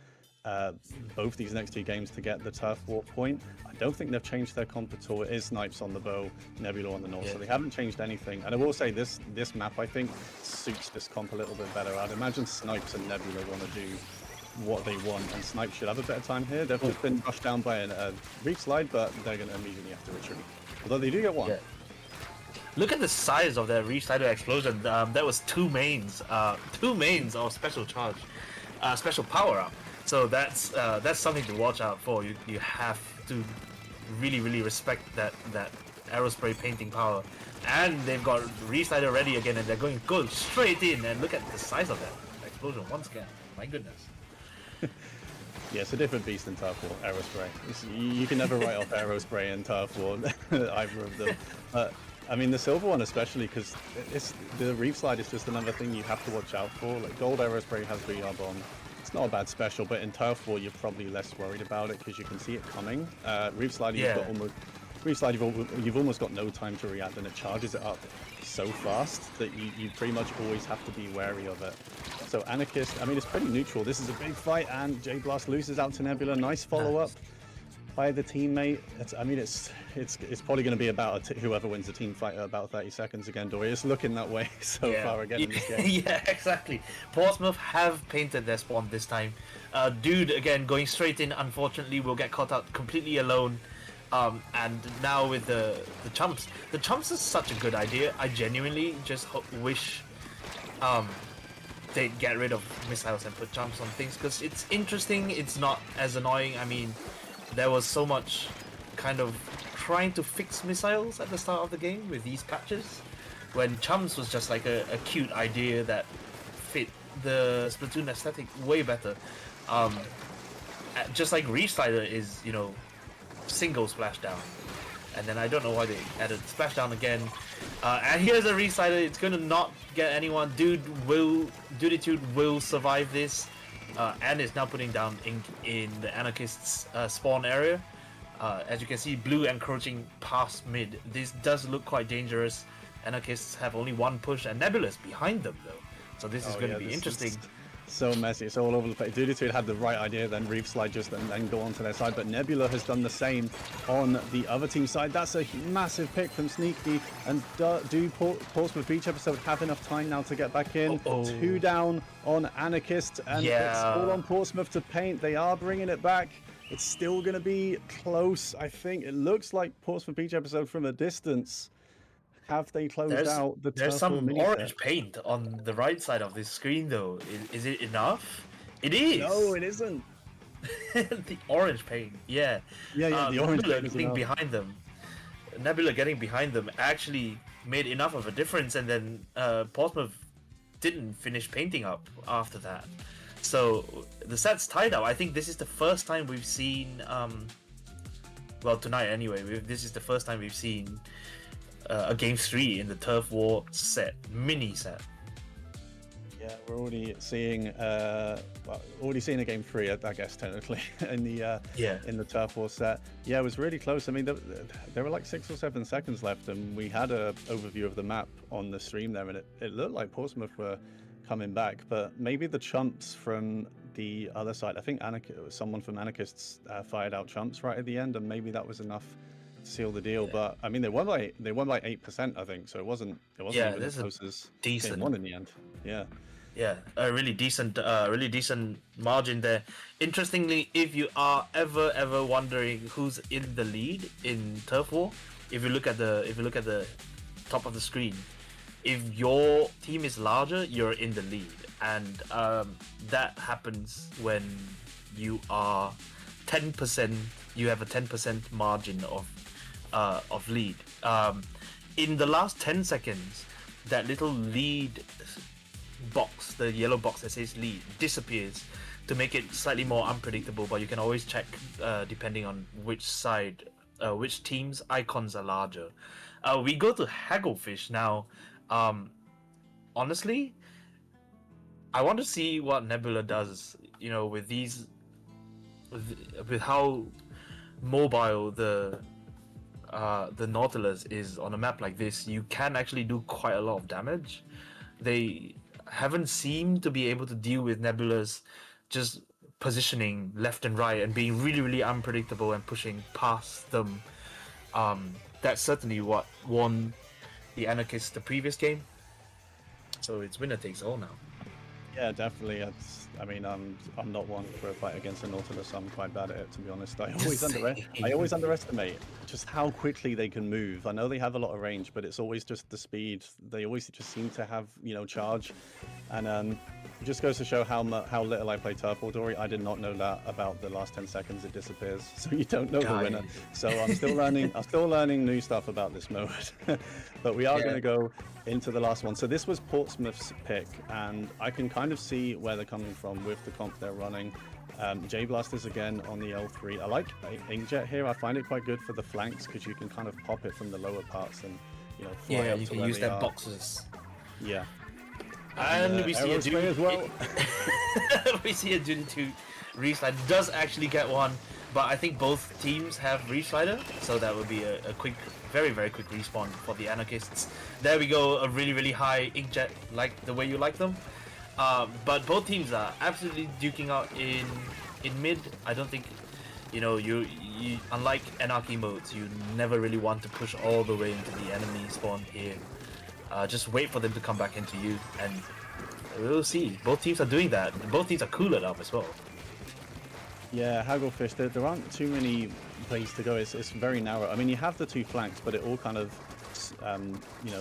[SPEAKER 3] both these next two games to get the turf war point. I don't think they've changed their comp at all. It is Snipes on the bow, Nebula on the north, so they haven't changed anything. And I will say this map, I think, suits this comp a little bit better. I'd imagine Snipes and Nebula want to do what they want, and Snipes should have a better time here. They've just been rushed down by a reef slide, but they're going to immediately have to retreat. Although they do get one.
[SPEAKER 4] Yeah. Look at the size of that reef slider explosion. That was two mains of special charge, special power up. So that's something to watch out for. You have to really respect that aerospray painting power. And they've got reef slider ready again, and they're going straight in. And look at the size of that explosion once again. My goodness.
[SPEAKER 3] Yeah, it's a different beast in turf war, aerospray. You can never write off aerospray and turf war, either of them. But I mean, the silver one especially, because the reef slide is just another thing you have to watch out for. Like gold aerospray has VR bomb. It's not a bad special, but in turf war you're probably less worried about it because you can see it coming. Reef slide, you've almost got no time to react, and it charges it up so fast that you pretty much always have to be wary of it. So Anarchist, I mean, it's pretty neutral. This is a big fight, and J Blast loses out to Nebula. Nice follow-up by the teammate. It's probably going to be about whoever wins the team fight at about 30 seconds again, Dory. It's looking that way so far again in this game.
[SPEAKER 4] Yeah, exactly. Portsmouth have painted their spawn this time. Dude, again, going straight in, unfortunately, will get caught out completely alone. And now with the chumps. The chumps is such a good idea. I genuinely just wish they'd get rid of missiles and put chumps on things, because it's interesting. It's not as annoying. I mean, there was so much kind of trying to fix missiles at the start of the game with these patches, when chumps was just like a cute idea that fit the Splatoon aesthetic way better. Just like Reef Slider is, single splashdown, and then I don't know why they added splashdown again. And here's a Reef Slider. It's gonna not get anyone. Dude will survive this, and is now putting down ink in the Anarchists' spawn area. As you can see, blue encroaching past mid. This does look quite dangerous. Anarchists have only one push, and Nebula's behind them though, so this is going to be interesting.
[SPEAKER 3] So messy, it's all over the place. Dudu2 had the right idea, then Reef Slide just and then go onto their side, but Nebula has done the same on the other team side. That's a massive pick from Sneaky, and do Portsmouth Beach episode have enough time now to get back in? Two down on Anarchist, and it's all on Portsmouth to paint. They are bringing it back. It's still going to be close, I think. It looks like Portsmouth Beach episode from a distance. Have they closed out the
[SPEAKER 4] There's some orange paint on the right side of this screen, though. Is it enough? It is!
[SPEAKER 3] No, it isn't.
[SPEAKER 4] The orange paint, yeah.
[SPEAKER 3] Yeah, the orange paint is
[SPEAKER 4] getting behind them. Nebula getting behind them actually made enough of a difference, and then Portsmouth didn't finish painting up after that. So the set's tied up. I think this is the first time we've seen, well, tonight anyway, this is the first time we've seen a game 3 in the turf war set, mini set.
[SPEAKER 3] Yeah, we're already seeing a game 3, I guess technically in the turf war set. Yeah, it was really close. I mean, there were like 6 or 7 seconds left, and we had a overview of the map on the stream there, and it looked like Portsmouth were coming back, but maybe the chumps from the other side. I think someone from Anarchists fired out chumps right at the end, and maybe that was enough to seal the deal. But I mean, they won by 8%, I think. So it wasn't even as close as
[SPEAKER 4] decent
[SPEAKER 3] game 1 in the end. Yeah.
[SPEAKER 4] Yeah, a really decent margin there. Interestingly, if you are ever wondering who's in the lead in Turf War, if you look at the top of the screen, if your team is larger, you're in the lead, and that happens when you are 10%. You have a 10% margin of lead. In the last 10 seconds, that little lead box, the yellow box that says lead, disappears to make it slightly more unpredictable, but you can always check depending on which side, which team's icons are larger. We go to Hagglefish now. Honestly, I want to see what Nebula does, with these, with how mobile the Nautilus is on a map like this. You can actually do quite a lot of damage. They haven't seemed to be able to deal with Nebula's just positioning left and right and being really, really unpredictable and pushing past them. That's certainly what won the Anarchists the previous game. So it's winner takes all now.
[SPEAKER 3] Yeah, definitely. I mean, I'm not one for a fight against a Nautilus. I'm quite bad at it, to be honest. I always underestimate just how quickly they can move. I know they have a lot of range, but it's always just the speed. They always just seem to have, charge. And it just goes to show how little I play Turf War, Dory. I did not know that about the last 10 seconds it disappears, so you don't know the winner. So I'm still learning. I'm still learning new stuff about this mode. But we are going to go into the last one. So this was Portsmouth's pick, and I can kind of see where they're coming from with the comp they're running. J-Blasters again on the L3. I like Inkjet here. I find it quite good for the flanks because you can kind of pop it from the lower parts and fly up
[SPEAKER 4] you
[SPEAKER 3] to
[SPEAKER 4] can
[SPEAKER 3] where
[SPEAKER 4] use
[SPEAKER 3] they
[SPEAKER 4] their
[SPEAKER 3] are.
[SPEAKER 4] boxes.
[SPEAKER 3] Yeah.
[SPEAKER 4] And we see a duty
[SPEAKER 3] as well.
[SPEAKER 4] we see a duty to Reslider does actually get one, but I think both teams have Reslider, so that would be a quick, very, very quick respawn for the Anarchists. There we go, a really, really high Inkjet, like the way you like them. But both teams are absolutely duking out in mid. I don't think, you unlike Anarchy modes, you never really want to push all the way into the enemy spawn here. Just wait for them to come back into you, and we'll see. Both teams are doing that. Both teams are cool enough as well.
[SPEAKER 3] Yeah, Hagglefish, there aren't too many places to go. It's very narrow. I mean, you have the two flanks, but it all kind of,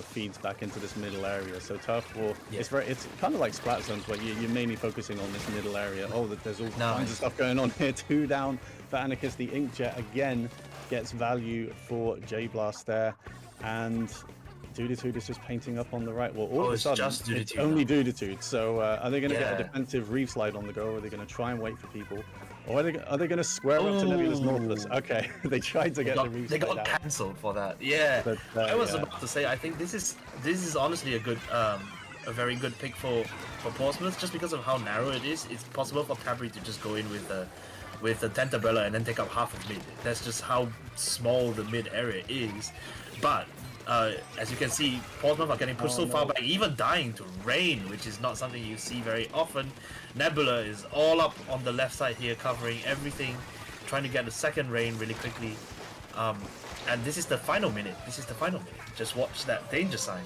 [SPEAKER 3] feeds back into this middle area. So Turf War, it's kind of like Splat zones where you're mainly focusing on this middle area. Oh, there's all kinds of stuff going on here. 2 down for Anarchist. The Inkjet again gets value for J-Blast there, and Duditude is just painting up on the right. Well, all of a sudden, it's only Duditude. So are they going to get a defensive reef slide on the go, or are they going to try and wait for people? Or are they going to square up to Nebula's Nautilus? Okay, they tried to get the reef slide out.
[SPEAKER 4] They got cancelled for that. Yeah, but, I was about to say, I think this is honestly a very good pick for Portsmouth, just because of how narrow it is. It's possible for Tabri to just go in with the Tentabella and then take up half of mid. That's just how small the mid area is. But as you can see, Portsmouth are getting pushed so far back, even dying to rain, which is not something you see very often. Nebula is all up on the left side here, covering everything, trying to get the second rain really quickly. And this is the final minute. Just watch that danger sign.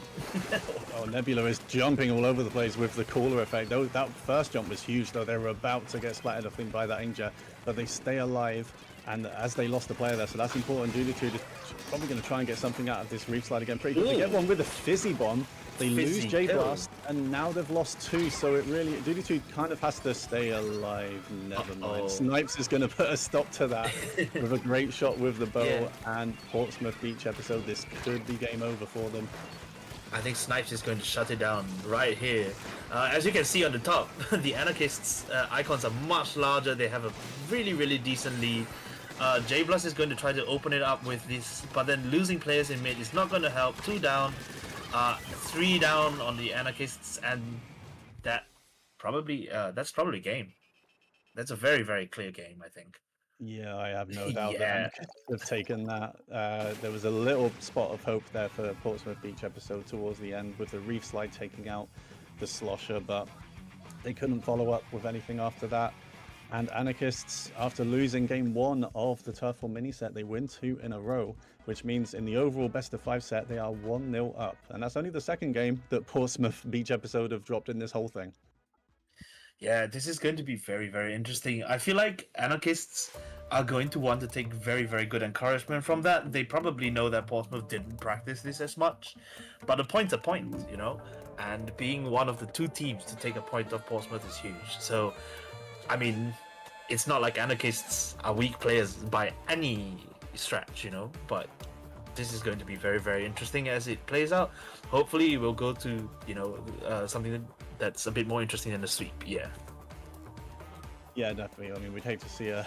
[SPEAKER 3] Oh, Nebula is jumping all over the place with the caller effect. That first jump was huge, though. They were about to get splattered, I think, by that Inkjet, but they stay alive. And as they lost the player there, so that's important. Duditude is probably going to try and get something out of this reef slide again. Pretty good. They get one with a fizzy bomb. They lose J-Blast, and now they've lost 2. So it really, Duditude kind of has to stay alive. Never mind. Snipes is going to put a stop to that with a great shot with the bow. And Portsmouth Beach episode. This could be game over for them.
[SPEAKER 4] I think Snipes is going to shut it down right here. As you can see on the top, the Anarchists' icons are much larger. They have a really, really decent lead. J-Blast is going to try to open it up with this, but then losing players in mid is not going to help. 2 down, 3 down on the Anarchists, and that's probably game. That's a very, very clear game, I think.
[SPEAKER 3] Yeah, I have no doubt that Anarchists have taken that. There was a little spot of hope there for Portsmouth Beach episode towards the end with the reef slide taking out the slosher, but they couldn't follow up with anything after that. And Anarchists, after losing game 1 of the Turf War mini set, they win 2 in a row, which means in the overall best of 5 set, they are 1-0 up. And that's only the second game that Portsmouth Beach episode have dropped in this whole thing.
[SPEAKER 4] Yeah, this is going to be very, very interesting. I feel like Anarchists are going to want to take very, very good encouragement from that. They probably know that Portsmouth didn't practice this as much, but a point's a point, you know? And being one of the two teams to take a point off Portsmouth is huge. So, I mean, it's not like Anarchists are weak players by any stretch, you know? But this is going to be very, very interesting as it plays out. Hopefully, it will go to, something that's a bit more interesting than the sweep. Yeah.
[SPEAKER 3] Yeah, definitely. I mean, we'd hate to see a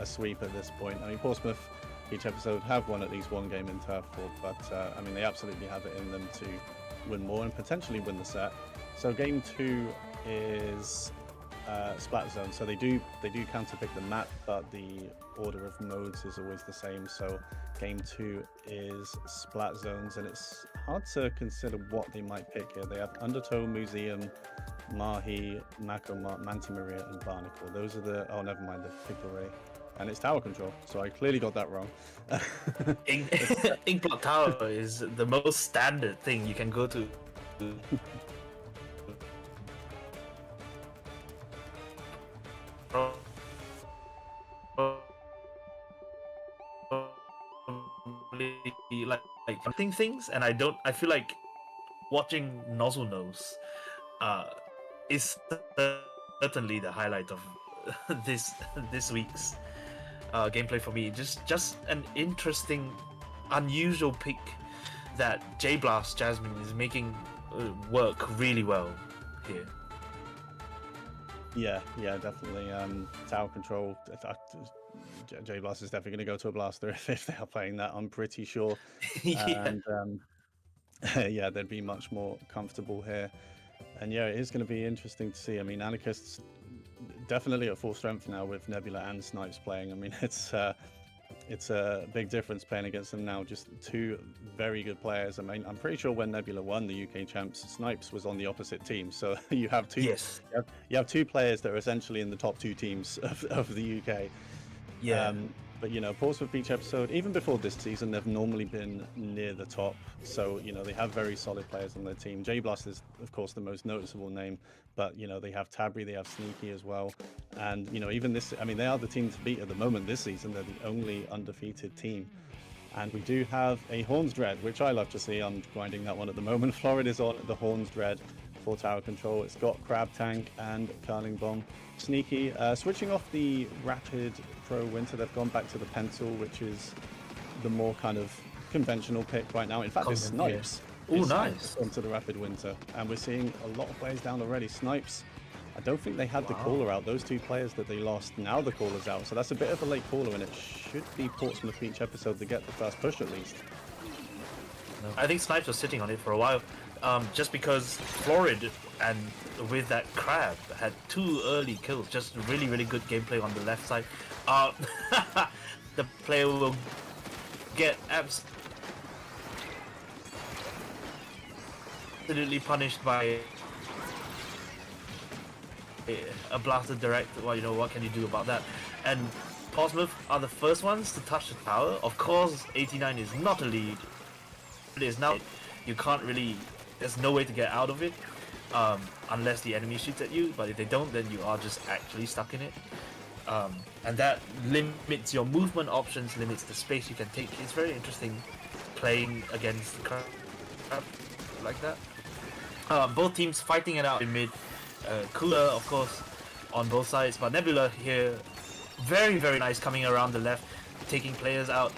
[SPEAKER 3] sweep at this point. I mean, Portsmouth each episode have won at least one game in turf war, but I mean, they absolutely have it in them to win more and potentially win the set. So game 2 is Splat zone. So they do counterpick the map, but the order of modes is always the same. So game 2 is Splat zones, and it's hard to consider what they might pick here. They have Undertow, Museum, Mahi, Mako, Manta Maria, and Barnacle. Those are the... Oh, never mind, the Pickle Ray. And it's tower control, so I clearly got that wrong.
[SPEAKER 4] Ink block tower is the most standard thing you can go to. Like hunting things, and I feel like watching Nozzle Nose is certainly the highlight of this week's gameplay for me. Just an interesting, unusual pick that J Blast Jasmine is making work really well here.
[SPEAKER 3] Yeah, definitely. Tower control. J Blast is definitely going to go to a blaster if they are playing that, I'm pretty sure.
[SPEAKER 4] Yeah.
[SPEAKER 3] And yeah, they'd be much more comfortable here. And yeah, it is going to be interesting to see. I mean, Anarchists definitely at full strength now with Nebula and Snipes playing. I mean, it's a big difference playing against them now. Just two very good players. I mean, I'm pretty sure when Nebula won the UK champs, Snipes was on the opposite team. So you have two.
[SPEAKER 4] Yes.
[SPEAKER 3] You have two players that are essentially in the top two teams of the UK.
[SPEAKER 4] Yeah.
[SPEAKER 3] But you know, Portsmouth each episode, even before this season, they've normally been near the top. So you know, they have very solid players on their team. J Blast is, of course, the most noticeable name. But you know, they have Tabri, they have Sneaky as well. And you know, even this, I mean, they are the team to beat at the moment this season. They're the only undefeated team. And we do have a Horns Dread, which I love to see. I'm grinding that one at the moment. Florida's on the Horns Dread for tower control. It's got Crab Tank and Curling Bomb. Sneaky, switching off the Rapid Pro Winter, they've gone back to the Pencil, which is the more kind of conventional pick right now. In fact, it's Snipes.
[SPEAKER 4] Oh, nice.
[SPEAKER 3] Onto the Rapid Winter, and we're seeing a lot of players down already. Snipes, I don't think they had the caller out. Those two players that they lost, now the caller's out, so that's a bit of a late caller, and it should be Portsmouth each episode to get the first push at least.
[SPEAKER 4] I think Snipes was sitting on it for a while, just because Florid and with that Crab had two early kills. Just really, really good gameplay on the left side. The player will get absolutely punished by a blaster direct. Well, you know, what can you do about that? And Portsmouth are the first ones to touch the tower. Of course, 89 is not a lead. It is now. You can't really. There's no way to get out of it, unless the enemy shoots at you. But if they don't, then you are just actually stuck in it. And that limits your movement options, limits the space you can take. It's very interesting playing against the crowd like that. Both teams fighting it out in mid. Cooler, of course, on both sides. But Nebula here, very, very nice coming around the left, taking players out.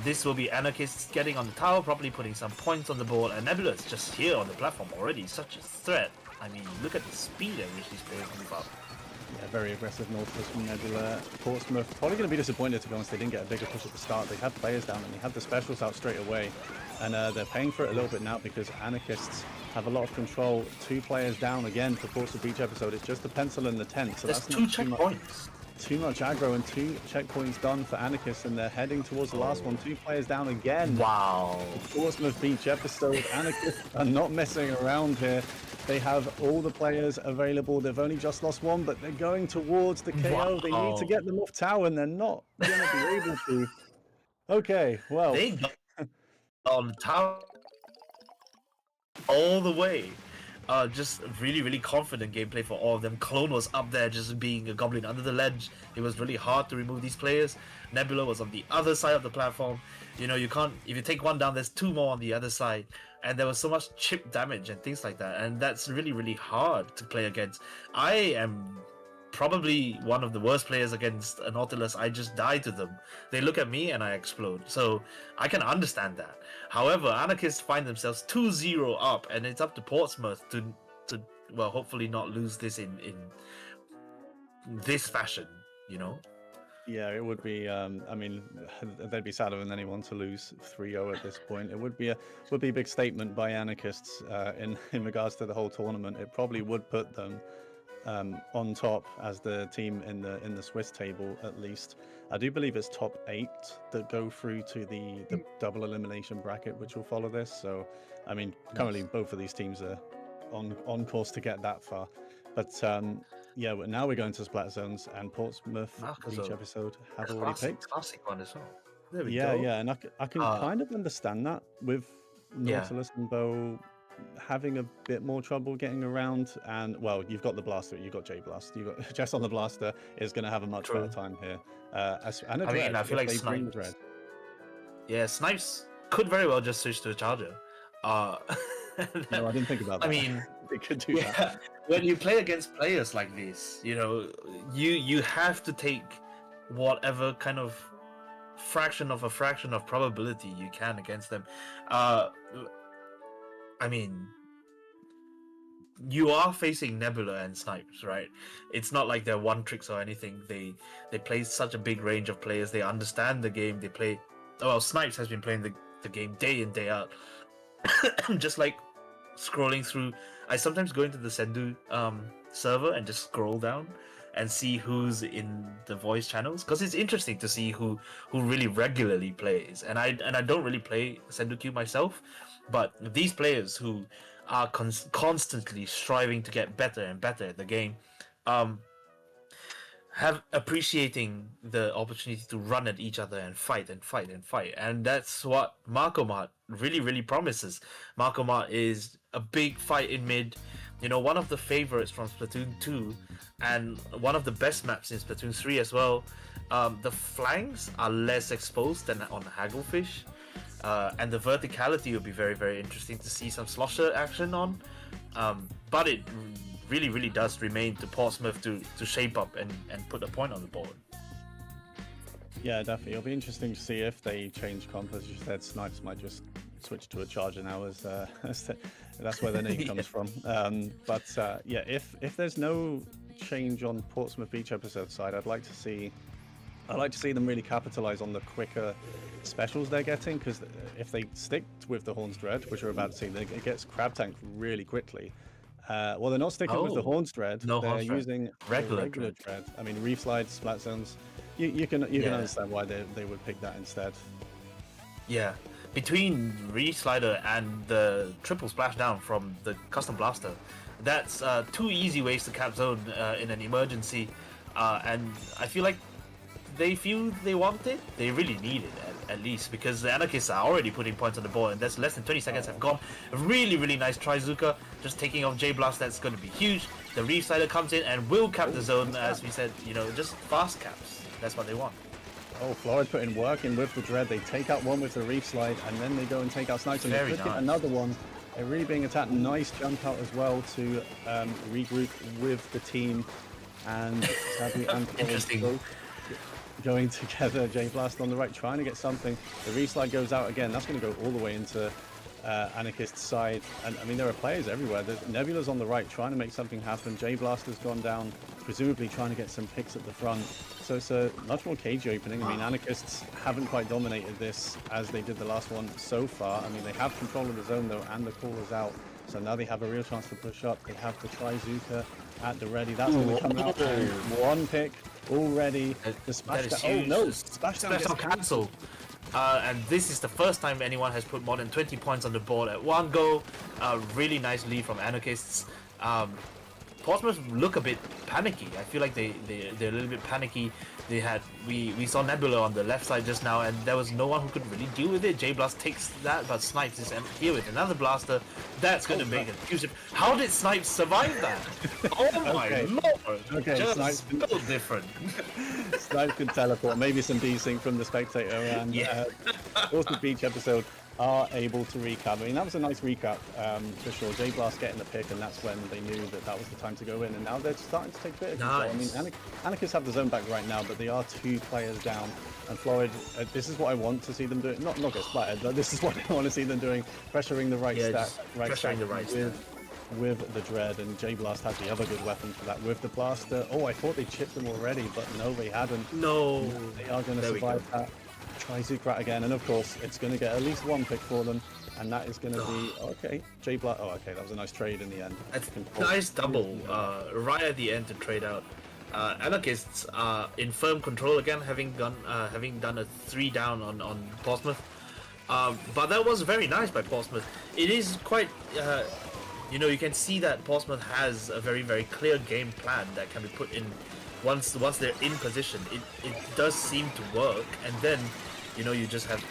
[SPEAKER 4] This will be Anarchists getting on the tower, probably putting some points on the board, and Nebula is just here on the platform already, such a threat. I mean, look at the speed at which these players move up.
[SPEAKER 3] Yeah, very aggressive northwest from Nebula. Portsmouth probably going to be disappointed, to be honest. They didn't get a bigger push at the start. They had players down and they had the specials out straight away, and they're paying for it a little bit now because Anarchists have a lot of control. Two players down again for Portsmouth each episode. It's just the Pencil and the tent. So
[SPEAKER 4] there's
[SPEAKER 3] that's
[SPEAKER 4] two
[SPEAKER 3] not
[SPEAKER 4] checkpoints.
[SPEAKER 3] Too much aggro and 2 checkpoints done for Anarchists, and they're heading towards the last one. 2 players down again.
[SPEAKER 4] Wow.
[SPEAKER 3] Portsmouth each episode. Anarchists are not messing around here. They have all the players available. They've only just lost one, but they're going towards the KO.
[SPEAKER 4] Wow.
[SPEAKER 3] They need to get them off tower, and they're not going to be able to. Okay, well.
[SPEAKER 4] They got on the tower all the way. just really confident gameplay for all of them. Clone was up there just being a goblin under the ledge. It was really hard to remove these players. Nebula was on the other side of the platform. You know, you can't, if you take one down, there's two more on the other side. And there was so much chip damage and things like that. And that's really hard to play against. I am probably one of the worst players against a Nautilus. I just die to them. They look at me and I explode. So I can understand that. However, Anarchists find themselves 2-0 up, and it's up to Portsmouth to well, hopefully not lose this in this fashion, you know?
[SPEAKER 3] Yeah, it would be. I mean, they'd be sadder than anyone to lose 3-0 at this point. It would be a big statement by Anarchists in regards to the whole tournament. It probably would put them on top as the team in the Swiss table, at least. I do believe it's top 8 that go through to the double elimination bracket, which will follow this. So, I mean, currently both of these teams are on course to get that far. But yeah, now we're going to Splat Zones, and Portsmouth each episode have already picked.
[SPEAKER 4] Classic one as well. There we
[SPEAKER 3] Yeah,
[SPEAKER 4] go.
[SPEAKER 3] yeah, and I can kind of understand that with Nautilus and Bo having a bit more trouble getting around. And well, you've got the blaster, you've got J Blast, you've got Jess on the blaster is going to have a much better time here. And a Dread,
[SPEAKER 4] I feel like
[SPEAKER 3] they bring
[SPEAKER 4] Snipes.
[SPEAKER 3] Dread.
[SPEAKER 4] Yeah, Snipes could very well just switch to a charger.
[SPEAKER 3] No, I didn't think about that.
[SPEAKER 4] I mean,
[SPEAKER 3] they could do that.
[SPEAKER 4] When you play against players like this, you know, you have to take whatever kind of fraction of probability you can against them. I mean, you are facing Nebula and Snipes, right? It's not like they're one tricks or anything. They play such a big range of players. They understand the game. They play. Well, Snipes has been playing the game day in, day out. Just like scrolling through, I sometimes go into the Sendu server and just scroll down and see who's in the voice channels, because it's interesting to see who really regularly plays. And I don't really play Sendu Q myself, but these players who are constantly striving to get better and better at the game, have appreciating the opportunity to run at each other and fight, and that's what Marco Mart really promises. Marco Mart is a big fight in mid, you know, one of the favorites from Splatoon 2 and one of the best maps in Splatoon 3 as well. The flanks are less exposed than on Hagglefish, and the verticality will be very interesting to see some slosher action on, but it really does remain to Portsmouth to shape up and put a point on the board.
[SPEAKER 3] Yeah, definitely. It'll be interesting to see if they change comp. As you said, Snipes might just switch to a charger now, as that's where their name comes from. But yeah, if there's no change on Portsmouth Beach episode side, I'd like to see them really capitalize on the quicker specials they're getting, because if they stick with the Horn's Dread, which we're about to see, it gets Crab Tank really quickly. Well, they're not sticking with the Horn's Dread.
[SPEAKER 4] No
[SPEAKER 3] they're
[SPEAKER 4] Horn's Dread.
[SPEAKER 3] using
[SPEAKER 4] Regular
[SPEAKER 3] Dread. I mean, Reef Slides, Splat Zones. You can understand why they would pick that instead.
[SPEAKER 4] Yeah, between Re-Slider and the triple splashdown from the custom blaster, that's 2 easy ways to cap zone in an emergency, and I feel like they want it. They really need it at least, because the Anarchists are already putting points on the board, and that's less than 20 seconds have gone. A really nice Trizuka, just taking off J-Blast. That's going to be huge. The Reef Slider comes in and will cap the zone, as we said, you know, just fast caps. That's what they want.
[SPEAKER 3] Oh, Florid putting work in with the Dread. They take out one with the Reef Slide, and then they go and take out Snipes, and they get another one. They're really being attacked. Nice jump out as well to regroup with the team, and sadly,
[SPEAKER 4] Interesting.
[SPEAKER 3] Going together. J-Blast on the right, trying to get something. The Reef Slide goes out again. That's going to go all the way into Anarchist's side. And I mean, there are players everywhere. There's Nebula's on the right, trying to make something happen. J-Blast has gone down, presumably trying to get some picks at the front. So it's a much more cagey opening. I mean, Anarchists haven't quite dominated this as they did the last one so far. I mean, they have control of the zone though, and the call is out. So now they have a real chance to push up. They have the Trizuka at the ready. That's going to come out. And one pick already. The splash down. Oh no! Splash down gets
[SPEAKER 4] cancelled. And this is the first time anyone has put more than 20 points on the board at one go. Really nice lead from Anarchists. Portsmouth look a bit panicky. I feel like they're a little bit panicky. We saw Nebula on the left side just now, and there was no one who could really deal with it. J-Blast takes that, but Snipes is here with another blaster. That's going to make a huge difference. How did Snipes survive that? Oh my lord!
[SPEAKER 3] Okay,
[SPEAKER 4] just
[SPEAKER 3] Snipes
[SPEAKER 4] so different.
[SPEAKER 3] Snipes can teleport. Maybe some desync from the spectator, and also Beach episode are able to recap. I mean, that was a nice recap for sure. J-Blast getting the pick, and that's when they knew that was the time to go in. And now they're starting to take a bit of control.
[SPEAKER 4] Nice.
[SPEAKER 3] I mean, Anarchists have the zone back right now, but they are 2 players down. And Florid, this is what I want to see them doing. Not get splattered, but this is what I want to see them doing. Pressuring the right stack, with the Dread, and J-Blast has the other good weapon for that with the blaster. Oh, I thought they chipped them already, but no, they hadn't.
[SPEAKER 4] No.
[SPEAKER 3] They are going to survive that. Try Zucrat again, and of course it's going to get at least 1 pick for them, and that is going to be okay. J-Blast. Oh, okay, that was a nice trade in the end.
[SPEAKER 4] Nice double right at the end to trade out. Anarchists are in firm control again, having done a 3 down on Portsmouth. But that was very nice by Portsmouth. It is quite, you can see that Portsmouth has a very, very clear game plan that can be put in once they're in position. It does seem to work, and then you just have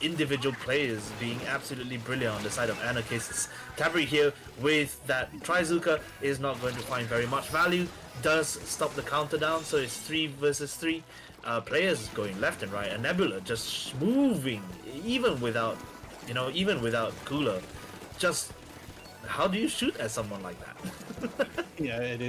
[SPEAKER 4] individual players being absolutely brilliant on the side of Anarchists. Tabri here with that Trizuka is not going to find very much value. Does stop the counter down, so it's 3 versus 3 players going left and right, and Nebula just moving even without Cooler. Just how do you shoot at someone like that?
[SPEAKER 3] Yeah, it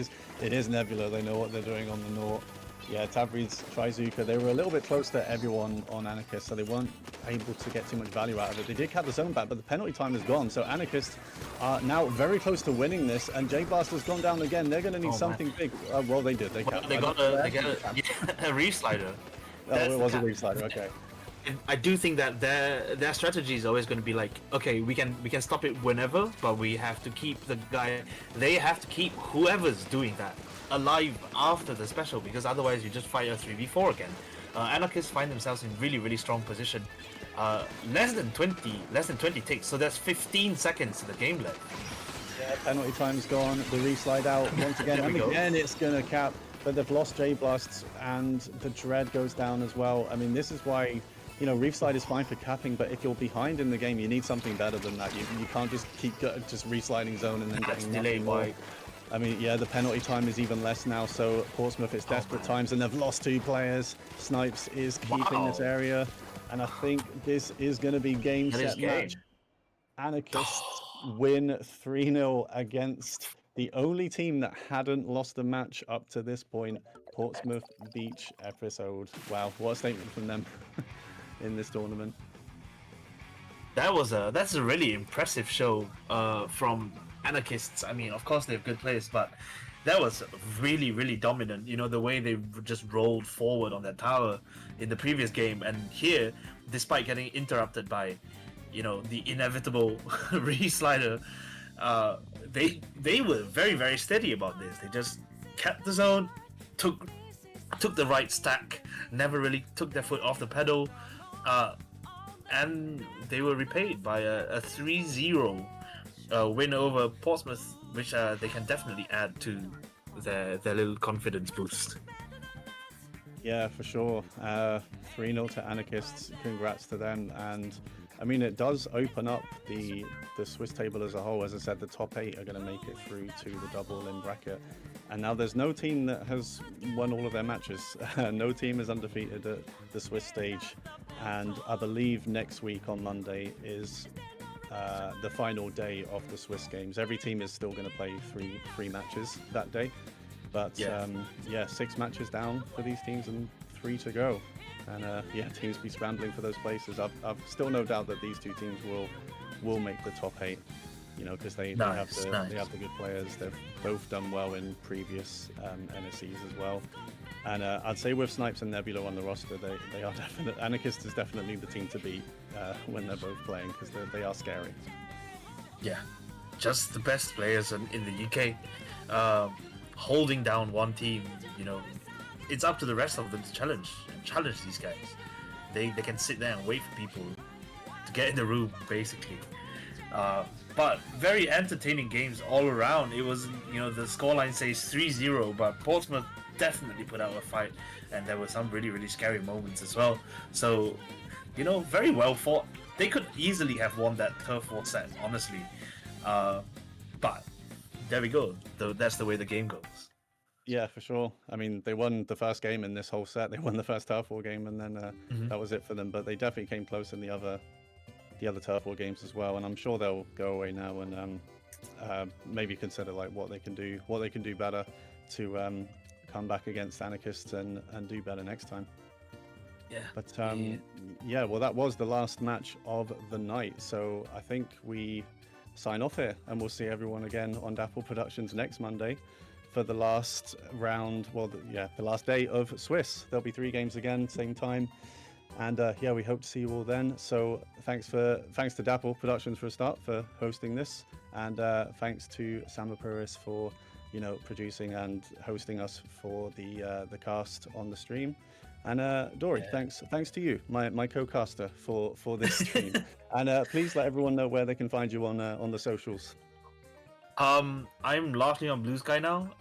[SPEAKER 3] is Nebula. They know what they're doing on the North. Yeah, Tabri's Trizuka, they were a little bit close to everyone on Anarchist, so they weren't able to get too much value out of it. They did cap the zone back, but the penalty time is gone, so Anarchists are now very close to winning this, and J-Blast has gone down again. They're going to need something big. Well, they did. They got
[SPEAKER 4] a reef slider.
[SPEAKER 3] Oh, it was a reef slider, okay.
[SPEAKER 4] I do think that their strategy is always going to be like, okay, we can stop it whenever, but we have to keep the guy. They have to keep whoever's doing that alive after the special, because otherwise you just fight a 3v4 again. Anarchists find themselves in really, really strong position. Less than 20 ticks, so that's 15 seconds to the game left.
[SPEAKER 3] Yeah, penalty time's gone. The reslide out once again, and again it's gonna cap. But they've lost J-Blast, and the Dread goes down as well. I mean, this is why, Reef Slide is fine for capping, but if you're behind in the game, you need something better than that. You can't just keep just resliding zone and then getting nothing more. I mean, yeah, the penalty time is even less now, so Portsmouth, it's desperate times, and they've lost 2 players. Snipes is keeping this area, and I think this is going to be game, set, match. Anarchists win 3-0 against the only team that hadn't lost a match up to this point, Portsmouth Beach episode. Wow, what a statement from them in this tournament.
[SPEAKER 4] That's a really impressive show from Anarchists. I mean, of course they have good players, but that was really, really dominant. The way they just rolled forward on that tower in the previous game, and here, despite getting interrupted by, the inevitable re-slider, they were very, very steady about this. They just kept the zone, took the right stack, never really took their foot off the pedal, and they were repaid by a 3-0 win over Portsmouth, which they can definitely add to their little confidence boost.
[SPEAKER 3] Yeah, for sure. 3-0 to Anarchists. Congrats to them. And I mean, it does open up the Swiss table as a whole. As I said, the top 8 are going to make it through to the double in bracket. And now there's no team that has won all of their matches. No team is undefeated at the Swiss stage. And I believe next week on Monday is the final day of the Swiss games. Every team is still going to play three matches that day. But 6 matches down for these teams and 3 to go. And teams be scrambling for those places. I've still no doubt that these 2 teams will make the top 8. Because they have the good players. They've both done well in previous NSEs as well. And I'd say with Snipes and Nebula on the roster, they are definitely. Anarchist is definitely the team to beat when they're both playing, because they are scary.
[SPEAKER 4] Yeah, just the best players in the UK, holding down one team. It's up to the rest of them to challenge these guys. They can sit there and wait for people to get in the room, basically. But very entertaining games all around. It was, the scoreline says 3-0, but Portsmouth definitely put out a fight, and there were some really, really scary moments as well. So, very well fought. They could easily have won that turf war set, honestly. But there we go. That's the way the game goes.
[SPEAKER 3] Yeah, for sure. I mean, they won the first game in this whole set. They won the first turf war game, and then that was it for them. But they definitely came close in the other turf war games as well. And I'm sure they'll go away now and maybe consider like what they can do better to come back against Anarchists and do better next time.
[SPEAKER 4] Yeah.
[SPEAKER 3] But yeah, well, that was the last match of the night. So I think we sign off here, and we'll see everyone again on Dapple Productions next Monday for the last round. Well, the last day of Swiss. There'll be 3 games again, same time. And yeah, we hope to see you all then. So thanks to Dapple Productions for a start for hosting this, and thanks to Samba Puris for producing and hosting us for the cast on the stream. And Dory, thanks to you, my co-caster for this stream. And please let everyone know where they can find you on the socials.
[SPEAKER 4] I'm largely on Blue Sky now.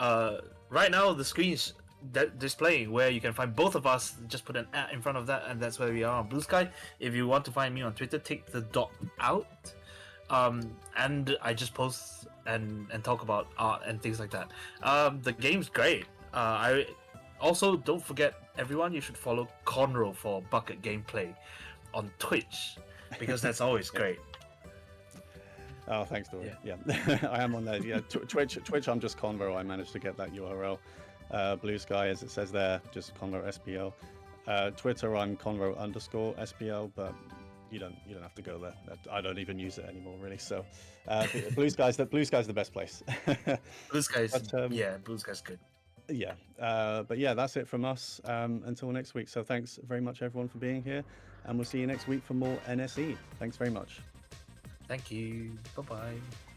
[SPEAKER 4] Right now the screen's displaying where you can find both of us. Just put an @ in front of that, and that's where we are on Blue Sky. If you want to find me on Twitter, take the dot out. And I just post and talk about art and things like that. The game's great. I also, don't forget, everyone, you should follow Conroe for bucket gameplay on Twitch, because that's always great.
[SPEAKER 3] Oh, thanks, Dory. Yeah. I am on there. Yeah, Twitch. I'm just Convo. I managed to get that URL. Blue Sky, as it says there, just Convo SPL. Twitter, I'm Convo_SPL, but you don't have to go there. I don't even use it anymore, really. So, Blue Sky's the best place.
[SPEAKER 4] Blue Sky's Blue Sky's good.
[SPEAKER 3] Yeah, but yeah, that's it from us until next week. So thanks very much, everyone, for being here, and we'll see you next week for more NSE. Thanks very much.
[SPEAKER 4] Thank you. Bye-bye.